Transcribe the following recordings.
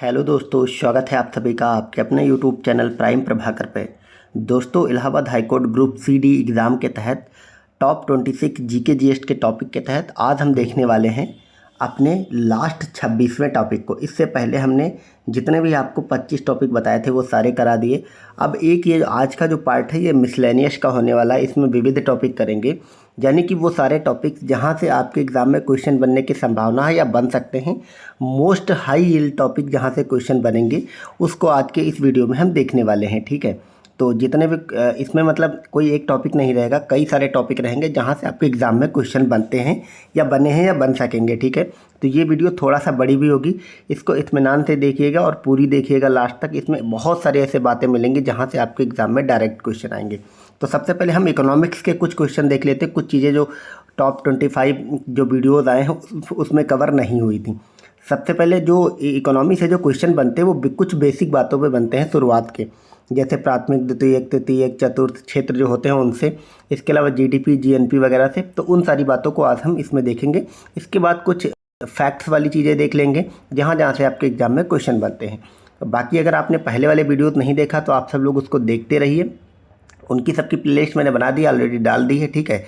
Hello दोस्तों, स्वागत है आप सभी का आपके अपने यूट्यूब चैनल प्राइम प्रभाकर पे। दोस्तों, Allahabad high court group C D exam के तहत टॉप 26 जीके जीएस के टॉपिक के तहत आज हम देखने वाले हैं अपने लास्ट 26वें टॉपिक को। इससे पहले हमने जितने भी आपको 25 टॉपिक बताए थे वो सारे करा दिए। अब एक ये आज का जो पार्ट है ये मिसलेनियस का होने वाला है। इसमें विविध टॉपिक करेंगे, यानी कि वो सारे टॉपिक जहाँ से आपके एग्ज़ाम में क्वेश्चन बनने की संभावना है या बन सकते हैं। मोस्ट हाई यील्ड टॉपिक जहाँ से क्वेश्चन बनेंगे उसको आज के इस वीडियो में हम देखने वाले हैं। ठीक है, तो जितने भी इसमें मतलब कोई एक टॉपिक नहीं रहेगा, कई सारे टॉपिक रहेंगे जहाँ से आपके एग्ज़ाम में क्वेश्चन बनते हैं या बने हैं या बन सकेंगे। ठीक है, तो ये वीडियो थोड़ा सा बड़ी भी होगी, इसको इत्मीनान से देखिएगा और पूरी देखिएगा लास्ट तक। इसमें बहुत सारी ऐसे बातें मिलेंगी जहाँ से आपके एग्ज़ाम में डायरेक्ट क्वेश्चन आएंगे। तो सबसे पहले हम इकोनॉमिक्स के कुछ क्वेश्चन देख लेते हैं। कुछ चीज़ें जो टॉप 25 जो वीडियोज़ आए हैं उसमें कवर नहीं हुई थी। सबसे पहले जो इकोनॉमी से जो क्वेश्चन बनते हैं वो कुछ बेसिक बातों पे बनते हैं शुरुआत के, जैसे प्राथमिक, द्वितीयक, तृतीयक, चतुर्थ क्षेत्र जो होते हैं उनसे। इसके अलावा जीडीपी, जीएनपी वगैरह से। तो उन सारी बातों को आज हम इसमें देखेंगे। इसके बाद कुछ फैक्ट्स वाली चीज़ें देख लेंगे जहाँ जहाँ से आपके एग्ज़ाम में क्वेश्चन बनते हैं। तो बाकी अगर आपने पहले वाले वीडियोज़ नहीं देखा तो आप सब लोग उसको देखते रहिए। उनकी सबकी प्लेलिस्ट मैंने बना दी, ऑलरेडी डाल दी है। ठीक है,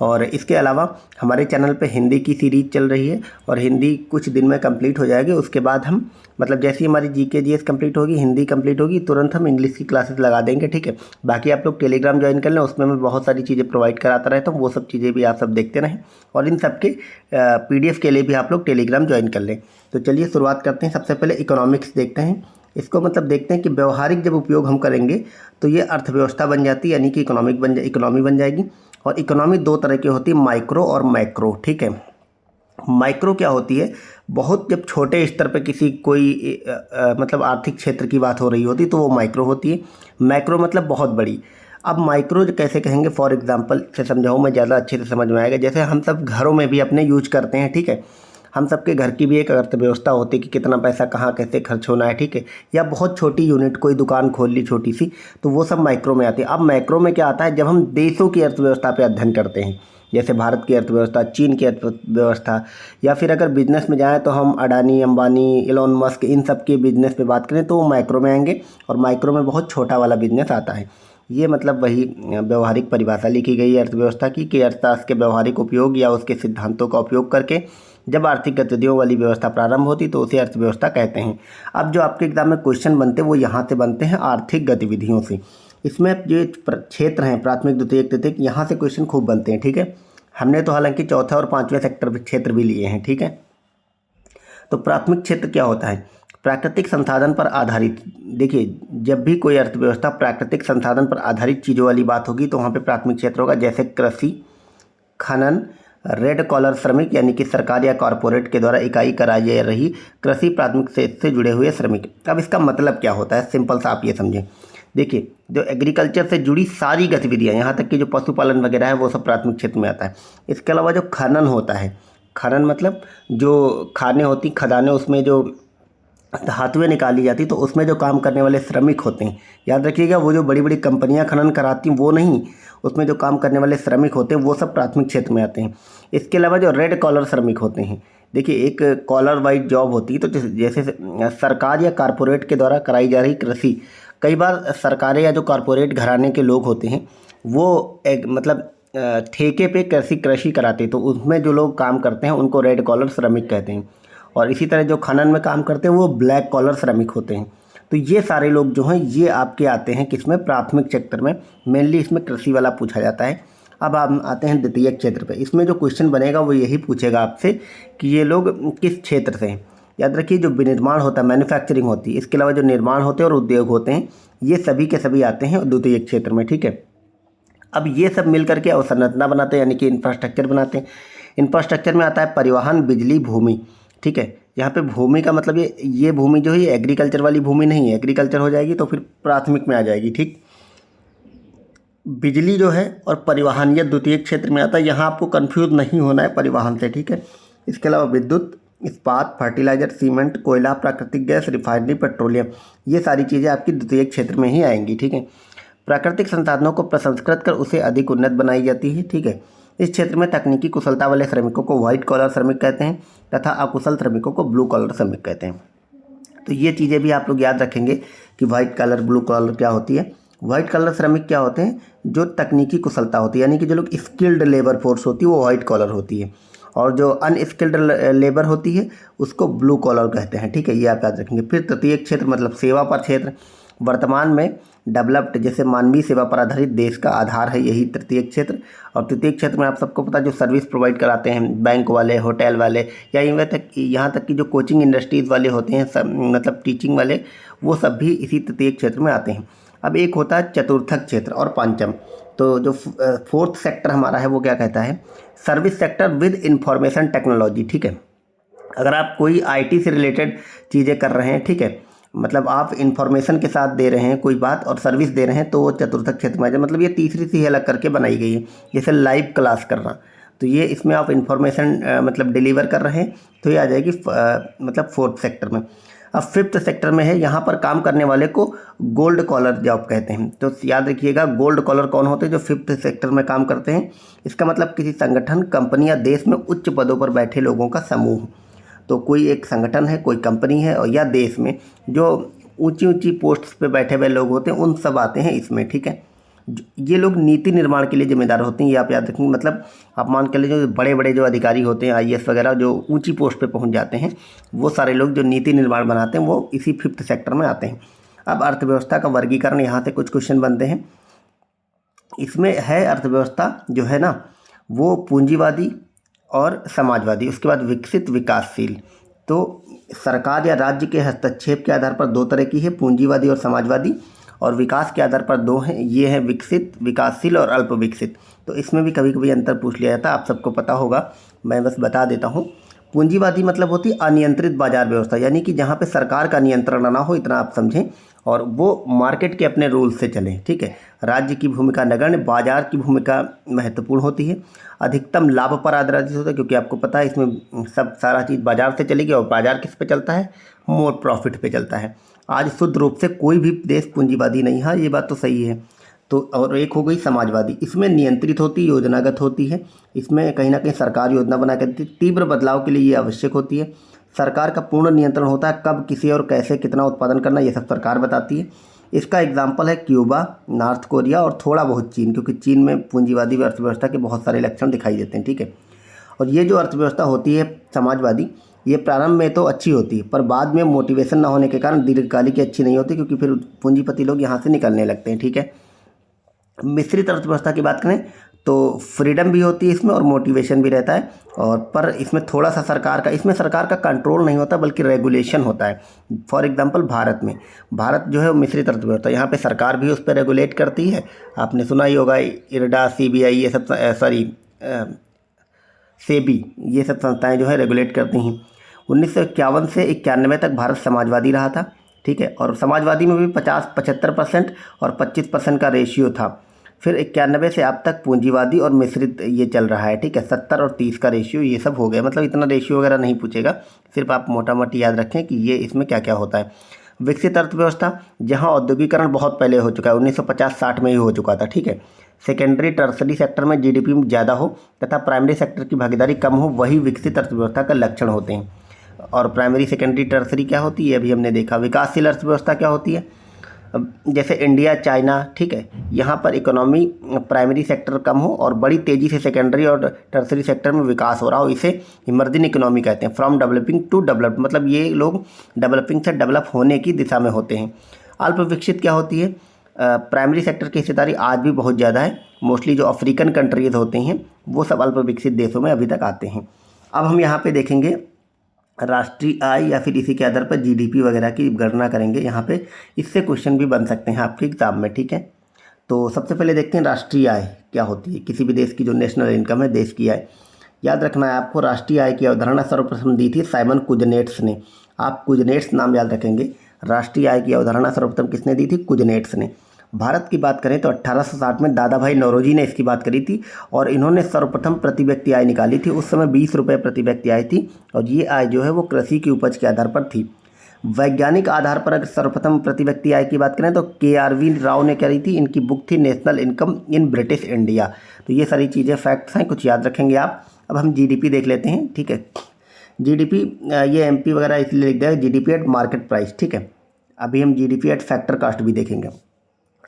और इसके अलावा हमारे चैनल पे हिंदी की सीरीज़ चल रही है और हिंदी कुछ दिन में कंप्लीट हो जाएगी। उसके बाद हम मतलब जैसे ही हमारी जीके जीएस कंप्लीट होगी, हिंदी कंप्लीट होगी, तुरंत हम इंग्लिश की क्लासेस लगा देंगे। ठीक है, बाकी आप लोग टेलीग्राम ज्वाइन कर लें, उसमें मैं बहुत सारी चीज़ें प्रोवाइड कराता रहता हूँ। वो सब चीज़ें भी आप सब देखते रहें और इन सब के PDF के लिए भी आप लोग टेलीग्राम ज्वाइन कर लें। तो चलिए शुरुआत करते हैं। सबसे पहले इकोनॉमिक्स देखते हैं। इसको मतलब देखते हैं कि व्यवहारिक जब उपयोग हम करेंगे तो ये अर्थव्यवस्था बन जाती है, यानी कि इकोनॉमी बन जाएगी। और इकोनॉमी दो तरह की होती है, माइक्रो और मैक्रो। ठीक है, माइक्रो क्या होती है, बहुत जब छोटे स्तर पर किसी कोई मतलब आर्थिक क्षेत्र की बात हो रही होती तो वो माइक्रो होती है। मैक्रो मतलब बहुत बड़ी। अब माइक्रो कैसे कहेंगे, फॉर एग्जांपल से समझाऊँ मैं, ज़्यादा अच्छे से समझ में आएगा। जैसे हम सब घरों में भी अपने यूज करते हैं। ठीक है, हम सबके घर की भी एक अर्थव्यवस्था होती है कि कितना पैसा कहाँ कैसे खर्च होना है। ठीक है, या बहुत छोटी यूनिट कोई दुकान खोल ली छोटी सी, तो वो सब माइक्रो में आती है। अब मैक्रो में क्या आता है, जब हम देशों की अर्थव्यवस्था पे अध्ययन करते हैं, जैसे भारत की अर्थव्यवस्था, चीन की अर्थव्यवस्था, या फिर अगर बिजनेस में जाएँ तो हम अडानी, अंबानी, इलॉन मस्क, इन सब के बिजनेस पे बात करें तो वो माइक्रो में आएंगे। और माइक्रो में बहुत छोटा वाला बिजनेस आता है। ये मतलब वही व्यवहारिक परिभाषा लिखी गई है अर्थव्यवस्था की, कि अर्थशास्त्र के व्यवहारिक उपयोग या उसके सिद्धांतों का उपयोग करके जब आर्थिक गतिविधियों वाली व्यवस्था प्रारंभ होती तो उसे अर्थव्यवस्था कहते हैं। अब जो आपके एग्जाम में क्वेश्चन बनते हैं वो यहाँ से बनते हैं, आर्थिक गतिविधियों से। इसमें जो क्षेत्र हैं, प्राथमिक, द्वितीयक, तृतीयक, यहाँ से क्वेश्चन खूब बनते हैं। ठीक है, हमने तो हालांकि चौथा और पाँचवें सेक्टर क्षेत्र भी लिए हैं। ठीक है, तो प्राथमिक क्षेत्र क्या होता है, प्राकृतिक संसाधन पर आधारित। देखिए, जब भी कोई अर्थव्यवस्था प्राकृतिक संसाधन पर आधारित चीज़ों वाली बात होगी तो वहाँ पे प्राथमिक क्षेत्र होगा, जैसे कृषि, खनन, रेड कॉलर श्रमिक, यानी कि सरकार या कॉरपोरेट के द्वारा इकाई कराई जा रही कृषि प्राथमिक क्षेत्र से जुड़े हुए श्रमिक। अब इसका मतलब क्या होता है, सिंपल सा आप ये समझें। देखिए, जो एग्रीकल्चर से जुड़ी सारी गतिविधियाँ, यहाँ तक कि जो पशुपालन वगैरह है वो सब प्राथमिक क्षेत्र में आता है। इसके अलावा जो खनन होता है, खनन मतलब जो खानें होती, खदानें, उसमें जो धातुएं निकाली जाती, तो उसमें जो काम करने वाले श्रमिक होते हैं, याद रखिएगा, वो जो बड़ी बड़ी कंपनियां खनन कराती हैं वो नहीं, उसमें जो काम करने वाले श्रमिक होते हैं वो सब प्राथमिक क्षेत्र में आते हैं। इसके अलावा जो रेड कॉलर श्रमिक होते हैं, देखिए, एक कॉलर वाइज जॉब होती है, तो जैसे सरकार या कॉरपोरेट के द्वारा कराई जा रही कृषि, कई बार सरकारें या जो कॉरपोरेट घराने के लोग होते हैं वो एक मतलब ठेके पे कृषि कराते हैं, तो उसमें जो लोग काम करते हैं उनको रेड कॉलर श्रमिक कहते हैं। और इसी तरह जो खनन में काम करते हैं वो ब्लैक कॉलर श्रमिक होते हैं। तो ये सारे लोग जो हैं ये आपके आते हैं किसमें, प्राथमिक क्षेत्र में। मेनली इसमें कृषि वाला पूछा जाता है। अब आप आते हैं द्वितीयक क्षेत्र पे। इसमें जो क्वेश्चन बनेगा वो यही पूछेगा आपसे कि ये लोग किस क्षेत्र से हैं। याद रखिए, जो विनिर्माण होता है, मैन्युफैक्चरिंग होती है, इसके अलावा जो निर्माण होते हैं और उद्योग होते हैं, ये सभी के सभी आते हैं द्वितीयक क्षेत्र में। ठीक है, अब ये सब मिल करके अवसंरचना बनाते हैं, यानी कि इंफ्रास्ट्रक्चर बनाते हैं। इंफ्रास्ट्रक्चर में आता है परिवहन, बिजली, भूमि। ठीक है, यहाँ पे भूमि का मतलब ये भूमि जो है एग्रीकल्चर वाली भूमि नहीं है, एग्रीकल्चर हो जाएगी तो फिर प्राथमिक में आ जाएगी। ठीक, बिजली जो है और परिवहन ये द्वितीय क्षेत्र में आता है, यहाँ आपको कंफ्यूज नहीं होना है परिवहन से। ठीक है, इसके अलावा विद्युत, इस्पात, फर्टिलाइजर, सीमेंट, कोयला, प्राकृतिक गैस, रिफाइनरी, पेट्रोलियम, ये सारी चीज़ें आपकी द्वितीय क्षेत्र में ही आएंगी। ठीक है, प्राकृतिक संसाधनों को प्रसंस्कृत कर उसे अधिक उन्नत बनाई जाती है। ठीक है, इस क्षेत्र में तकनीकी कुशलता वाले श्रमिकों को व्हाइट कॉलर श्रमिक कहते हैं तथा अकुशल श्रमिकों को ब्लू कॉलर श्रमिक कहते हैं। तो ये चीज़ें भी आप लोग याद रखेंगे कि वाइट कलर ब्लू कलर क्या होती है। वाइट कलर श्रमिक क्या होते हैं, जो तकनीकी कुशलता होती है, यानी कि जो लोग स्किल्ड लेबर फोर्स होती है वो वाइट कॉलर होती है, और जो अनस्किल्ड लेबर होती है उसको ब्लू कॉलर कहते हैं। ठीक है, ये आप याद रखेंगे। फिर तृतीय क्षेत्र मतलब सेवा पर क्षेत्र, वर्तमान में डेवलप्ड जैसे मानवीय सेवा पर आधारित देश का आधार है यही तृतीय क्षेत्र। और तृतीय क्षेत्र में आप सबको पता है जो सर्विस प्रोवाइड कराते हैं, बैंक वाले, होटल वाले, या यहाँ तक कि जो कोचिंग इंडस्ट्रीज़ वाले होते हैं सब, मतलब टीचिंग वाले, वो सब भी इसी तृतीय क्षेत्र में आते हैं। अब एक होता है चतुर्थक क्षेत्र और पंचम। तो जो फोर्थ सेक्टर हमारा है वो क्या कहता है, service sector with information technology. ठीक है, अगर आप कोई आईटी से रिलेटेड चीज़ें कर रहे हैं, ठीक है, मतलब आप इंफॉर्मेशन के साथ दे रहे हैं कोई बात और सर्विस दे रहे हैं, तो वो चतुर्थक क्षेत्र में आ जाए। मतलब ये तीसरी से ही अलग करके बनाई गई है, जैसे लाइव क्लास करना, तो ये इसमें आप इंफॉर्मेशन मतलब डिलीवर कर रहे हैं, तो ये आ जाएगी मतलब फोर्थ सेक्टर में। अब फिफ्थ सेक्टर में है, यहाँ पर काम करने वाले को गोल्ड कॉलर जॉब कहते हैं। तो याद रखिएगा, गोल्ड कॉलर कौन होते हैं, जो फिफ्थ सेक्टर में काम करते हैं। इसका मतलब किसी संगठन, कंपनी या देश में उच्च पदों पर बैठे लोगों का समूह। तो कोई एक संगठन है, कोई कंपनी है, और या देश में जो ऊंची ऊंची पोस्ट्स पे बैठे हुए लोग होते हैं, उन सब आते हैं इसमें। ठीक है, ये लोग नीति निर्माण के लिए जिम्मेदार होते हैं, ये आप याद रखेंगे। मतलब आप मान के लिए जो बड़े बड़े जो अधिकारी होते हैं, आईएएस वगैरह, जो ऊंची पोस्ट पे पहुंच जाते हैं, वो सारे लोग जो नीति निर्माण बनाते हैं वो इसी फिफ्थ सेक्टर में आते हैं। अब अर्थव्यवस्था का वर्गीकरण, यहाँ से कुछ क्वेश्चन बनते हैं। इसमें है अर्थव्यवस्था जो है ना, वो पूंजीवादी और समाजवादी, उसके बाद विकसित विकासशील। तो सरकार या राज्य के हस्तक्षेप के आधार पर दो तरह की है, पूंजीवादी और समाजवादी, और विकास के आधार पर दो हैं, ये है विकसित विकासशील और अल्प विकसित। तो इसमें भी कभी कभी अंतर पूछ लिया जाता है, आप सबको पता होगा, मैं बस बता देता हूँ। पूंजीवादी मतलब होती है अनियंत्रित बाजार व्यवस्था, यानी कि जहाँ पे सरकार का नियंत्रण ना हो, इतना आप समझें, और वो मार्केट के अपने रूल से चलें। ठीक है, राज्य की भूमिका नगण्य, बाजार की भूमिका महत्वपूर्ण होती है। अधिकतम लाभ पर आधारित होता है, क्योंकि आपको पता है इसमें सब सारा चीज़ बाजार से चलेगी, और बाजार किस पे चलता है, मोर प्रॉफिट पे चलता है। आज शुद्ध रूप से कोई भी देश पूंजीवादी नहीं, हाँ ये बात तो सही है। तो और एक हो गई समाजवादी, इसमें नियंत्रित होती, योजनागत होती है, इसमें कहीं ना कहीं सरकार योजना बना के देती है, तीव्र बदलाव के लिए ये आवश्यक होती है। सरकार का पूर्ण नियंत्रण होता है, कब किसी और कैसे कितना उत्पादन करना ये सब सरकार बताती है। इसका एग्जाम्पल है क्यूबा, नॉर्थ कोरिया और थोड़ा बहुत चीन, क्योंकि चीन में पूंजीवादी अर्थव्यवस्था के बहुत सारे लक्षण दिखाई देते हैं। ठीक है, और ये जो अर्थव्यवस्था होती है समाजवादी, ये प्रारंभ में तो अच्छी होती है, पर बाद में मोटिवेशन ना होने के कारण दीर्घकालिक अच्छी नहीं होती, क्योंकि फिर पूंजीपति लोग यहाँ से निकलने लगते हैं। ठीक है, मिश्रित अर्थव्यवस्था की बात करें तो फ्रीडम भी होती है इसमें और मोटिवेशन भी रहता है, और पर इसमें थोड़ा सा सरकार का कंट्रोल नहीं होता, बल्कि रेगुलेशन होता है। फॉर एग्जांपल भारत जो है वो मिश्रित अर्थव्यवस्था, यहाँ पे सरकार भी उस पर रेगुलेट करती है। आपने सुना ही होगा इरडा, सीबीआई, ये सब सेबी, ये सब संस्थाएं जो है रेगुलेट करती हैं। 1951 से 91 तक भारत समाजवादी रहा था। ठीक है, और समाजवादी में भी 75% और 25% का रेशियो था। फिर 91 से अब तक पूंजीवादी और मिश्रित ये चल रहा है। ठीक है, 70 और 30 का रेशियो ये सब हो गया। मतलब इतना रेशियो वगैरह नहीं पूछेगा, सिर्फ आप मोटा मोटी याद रखें कि ये इसमें क्या क्या होता है। विकसित अर्थव्यवस्था, जहाँ औद्योगिकरण बहुत पहले हो चुका है, 1950-60 में ही हो चुका था। ठीक है, सेकेंडरी टर्सरी सेक्टर में जीडीपी में ज़्यादा हो तथा प्राइमरी सेक्टर की भागीदारी कम हो, वही विकसित अर्थव्यवस्था का लक्षण होते हैं। और प्राइमरी, सेकेंडरी, टर्सरी क्या होती है अभी हमने देखा। विकासशील अर्थव्यवस्था क्या होती है, जैसे इंडिया, चाइना। ठीक है, यहाँ पर इकोनॉमी प्राइमरी सेक्टर कम हो और बड़ी तेज़ी से सेकेंडरी और टर्सरी सेक्टर में विकास हो रहा हो, इसे इमर्जिंग इकोनॉमी कहते हैं। फ्रॉम डेवलपिंग टू डेवलप्ड, मतलब ये लोग डेवलपिंग से डेवलप होने की दिशा में होते हैं। अल्प विकसित क्या होती है, प्राइमरी सेक्टर की हिस्सेदारी आज भी बहुत ज़्यादा है। मोस्टली जो अफ्रीकन कंट्रीज़ होते हैं वो सब अल्प विकसित देशों में अभी तक आते हैं। अब हम यहाँ पे देखेंगे राष्ट्रीय आय या फिर इसी के आधार पर जीडीपी वगैरह की गणना करेंगे यहाँ पे। इससे क्वेश्चन भी बन सकते हैं आपके एग्जाम में। ठीक है, तो सबसे पहले देखते हैं राष्ट्रीय आय क्या होती है, किसी भी देश की जो नेशनल इनकम है, देश की आय। याद रखना है आपको, राष्ट्रीय आय की अवधारणा सर्वप्रथम दी थी साइमन कुजनेट्स ने। आप कुजनेट्स नाम याद रखेंगे। राष्ट्रीय आय की अवधारणा सर्वप्रथम किसने दी थी, कुजनेट्स ने। भारत की बात करें तो 1860 में दादा भाई नौरोजी ने इसकी बात करी थी और इन्होंने सर्वप्रथम प्रति व्यक्ति आय निकाली थी। उस समय 20 रुपये प्रति व्यक्ति आय थी और ये आय जो है वो कृषि की उपज के आधार पर थी। वैज्ञानिक आधार पर अगर सर्वप्रथम प्रति व्यक्ति आय की बात करें तो KRV राव ने करी थी, इनकी बुक थी national income in British India. तो ये सारी चीज़ें फैक्ट्स हैं, कुछ याद रखेंगे आप। अब हम GDP देख लेते हैं। ठीक है, जीडीपी ये एमपी वगैरह इसलिए लिख दिया जीडीपी एट मार्केट प्राइस, ठीक है। अभी हम जीडीपी एट फैक्टर कास्ट भी देखेंगे।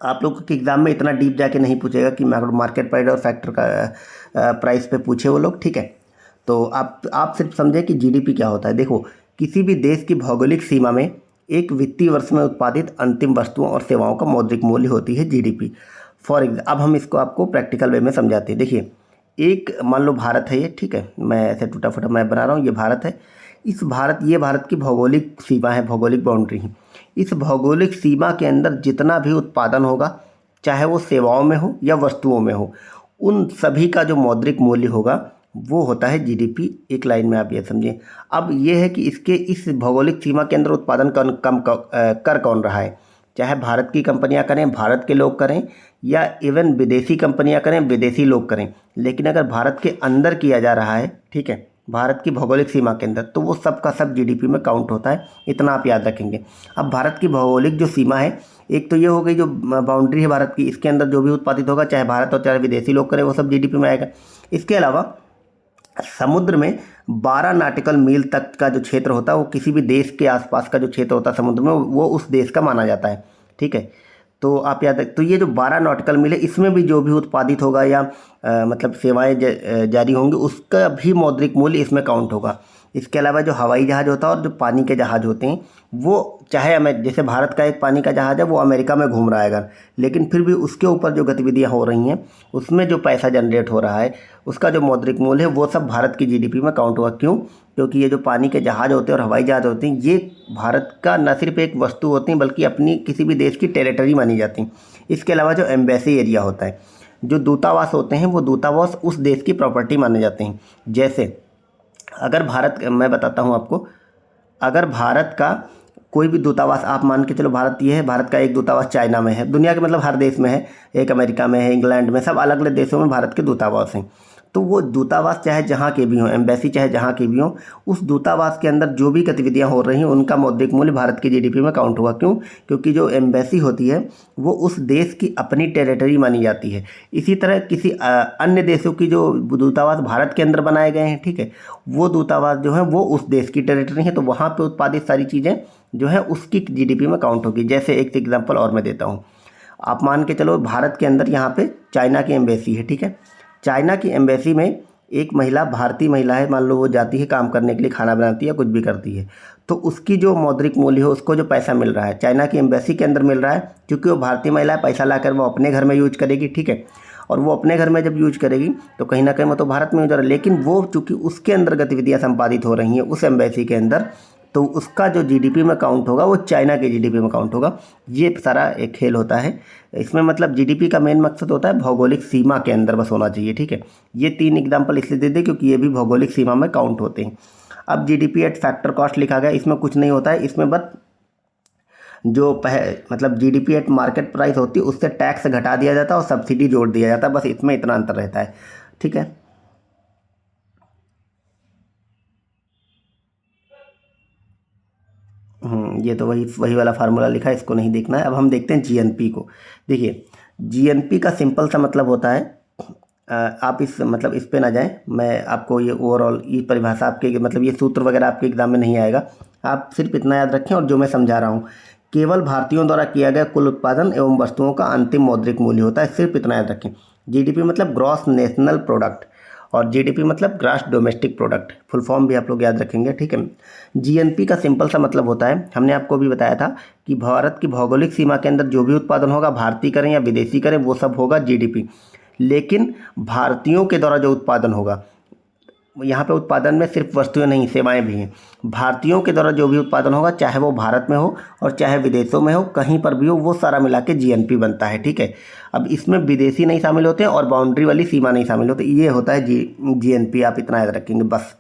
आप लोग के एग्जाम में इतना डीप जाके नहीं पूछेगा कि मार्केट प्राइस और फैक्टर का प्राइस पे पूछे वो लोग, ठीक है। तो आप सिर्फ समझे कि जीडीपी क्या होता है। देखो, किसी भी देश की भौगोलिक सीमा में एक वित्तीय वर्ष में उत्पादित अंतिम वस्तुओं और सेवाओं का मौद्रिक मूल्य होती है जीडीपी। फॉर एग्जाम्पल, अब हम इसको आपको प्रैक्टिकल वे में समझाते हैं। देखिए, एक मान लो भारत है ये, ठीक है, मैं ऐसे टूटा फूटा मैप बना रहा हूँ, ये भारत है। ये भारत की भौगोलिक सीमा है, भौगोलिक बाउंड्री है। इस भौगोलिक सीमा के अंदर जितना भी उत्पादन होगा, चाहे वो सेवाओं में हो या वस्तुओं में हो, उन सभी का जो मौद्रिक मूल्य होगा वो होता है जीडीपी। एक लाइन में आप ये समझें। अब ये है कि इस भौगोलिक सीमा के अंदर उत्पादन कर कौन रहा है, चाहे भारत की कंपनियां करें, भारत के लोग करें, या इवन विदेशी कंपनियां करें, विदेशी लोग करें। लेकिन अगर भारत के अंदर किया जा रहा है, ठीक है, भारत की भौगोलिक सीमा के अंदर, तो वो सब का सब जीडीपी में काउंट होता है। इतना आप याद रखेंगे। अब भारत की भौगोलिक जो सीमा है, एक तो ये हो गई जो बाउंड्री है भारत की, इसके अंदर जो भी उत्पादित होगा, चाहे भारत और चाहे विदेशी लोग करें, वो सब जीडीपी में आएगा। इसके अलावा समुद्र में 12 नॉटिकल मील तक का जो क्षेत्र होता है, वो किसी भी देश के आसपास का जो क्षेत्र होता है समुद्र में, वो उस देश का माना जाता है, ठीक है। तो आप याद रख, तो ये जो 12 नॉटिकल मील है, इसमें भी जो भी उत्पादित होगा या मतलब सेवाएं जारी होंगी, उसका भी मौद्रिक मूल्य इसमें काउंट होगा। इसके अलावा जो हवाई जहाज़ होता है और जो पानी के जहाज़ होते हैं, वो चाहे जैसे भारत का एक पानी का जहाज़ है, वो अमेरिका में घूम रहा है अगर, लेकिन फिर भी उसके ऊपर जो गतिविधियां हो रही हैं, उसमें जो पैसा जनरेट हो रहा है, उसका जो मौद्रिक मूल्य है, वो सब भारत की जीडीपी में काउंट होगा। क्यों? क्योंकि ये जो पानी के जहाज़ होते हैं और हवाई जहाज़ होते हैं, ये भारत का न सिर्फ एक वस्तु होती हैं, बल्कि अपनी किसी भी देश की टेरिटरी मानी जाती हैं। इसके अलावा जो एम्बेसी एरिया होता है, जो दूतावास होते हैं, वो दूतावास उस देश की प्रॉपर्टी माने जाते हैं। जैसे अगर मैं बताता हूँ आपको, अगर भारत का कोई भी दूतावास, आप मान के चलो भारत ये है, भारत का एक दूतावास चाइना में है, दुनिया के मतलब हर देश में है, एक अमेरिका में है, इंग्लैंड में, सब अलग अलग देशों में भारत के दूतावास हैं। तो वो दूतावास चाहे जहाँ के भी हों, एम्बेसी चाहे जहाँ के भी हों, उस दूतावास के अंदर जो भी गतिविधियाँ हो रही हैं, उनका मौद्रिक मूल्य भारत की जीडीपी में काउंट होगा। क्यों? क्योंकि जो एम्बेसी होती है, वो उस देश की अपनी टेरिटरी मानी जाती है। इसी तरह किसी अन्य देशों की जो दूतावास भारत के अंदर बनाए गए हैं, ठीक है, वो दूतावास जो है वो उस देश की टेरिटरी है, तो वहाँ पर उत्पादित सारी चीज़ें जो है उसकी जीडीपी में काउंट होगी। जैसे एक एग्जाम्पल और मैं देता हूँ, आप मान के चलो भारत के अंदर यहाँ पे चाइना की एम्बेसी है, ठीक है। चाइना की एम्बेसी में एक महिला, भारतीय महिला है, मान लो वो जाती है काम करने के लिए, खाना बनाती है, कुछ भी करती है, तो उसकी जो मौद्रिक मूल्य है, उसको जो पैसा मिल रहा है चाइना की एम्बेसी के अंदर मिल रहा है, क्योंकि वो भारतीय महिला है, पैसा लाकर वो अपने घर में यूज करेगी, ठीक है। और वो अपने घर में जब यूज करेगी तो कहीं ना कहीं वो तो भारत में यूज हो रहा है, लेकिन वो चूँकि उसके अंदर गतिविधियाँ संपादित हो रही हैं उस एम्बेसी के अंदर, तो उसका जो जीडीपी में काउंट होगा वो चाइना के जीडीपी में काउंट होगा। ये सारा एक खेल होता है। इसमें मतलब जीडीपी का मेन मकसद होता है भौगोलिक सीमा के अंदर बस होना चाहिए, ठीक है। ये 3 एग्जाम्पल इसलिए दे दे क्योंकि ये भी भौगोलिक सीमा में काउंट होते हैं। अब जीडीपी एट फैक्टर कॉस्ट लिखा गया, इसमें कुछ नहीं होता है, इसमें बस जो मतलब जीडीपी एट मार्केट प्राइस होती है उससे टैक्स घटा दिया जाता है और सब्सिडी जोड़ दिया जाता है, बस इसमें इतना अंतर रहता है, ठीक है। ये तो वही वाला फार्मूला लिखा है, इसको नहीं देखना है। अब हम देखते हैं जीएनपी को। देखिए, जीएनपी का सिंपल सा मतलब होता है, आप इस पे ना जाएं, मैं आपको ये ओवरऑल ये परिभाषा आपके मतलब ये सूत्र वगैरह आपके एग्जाम में नहीं आएगा, आप सिर्फ इतना याद रखें। और जो मैं समझा रहा हूँ, केवल भारतीयों द्वारा किया गया कुल उत्पादन एवं वस्तुओं का अंतिम मौद्रिक मूल्य होता है, सिर्फ इतना याद रखें। जीडीपी मतलब ग्रॉस नेशनल प्रोडक्ट, और जीडीपी मतलब gross domestic product, full form भी आप लोग याद रखेंगे, ठीक है। जीएनपी का सिंपल सा मतलब होता है, हमने आपको भी बताया था कि भारत की भौगोलिक सीमा के अंदर जो भी उत्पादन होगा, भारतीय करें या विदेशी करें, वो सब होगा जीडीपी। लेकिन भारतीयों के द्वारा जो उत्पादन होगा, यहाँ पे उत्पादन में सिर्फ वस्तुएं नहीं, सेवाएं भी हैं। भारतीयों के द्वारा जो भी उत्पादन होगा, चाहे वो भारत में हो और चाहे विदेशों में हो, कहीं पर भी हो, वो सारा मिला के जीएनपी बनता है, ठीक है। अब इसमें विदेशी नहीं शामिल होते और बाउंड्री वाली सीमा नहीं शामिल होती, ये होता है जीएनपी, आप इतना याद रखेंगे बस।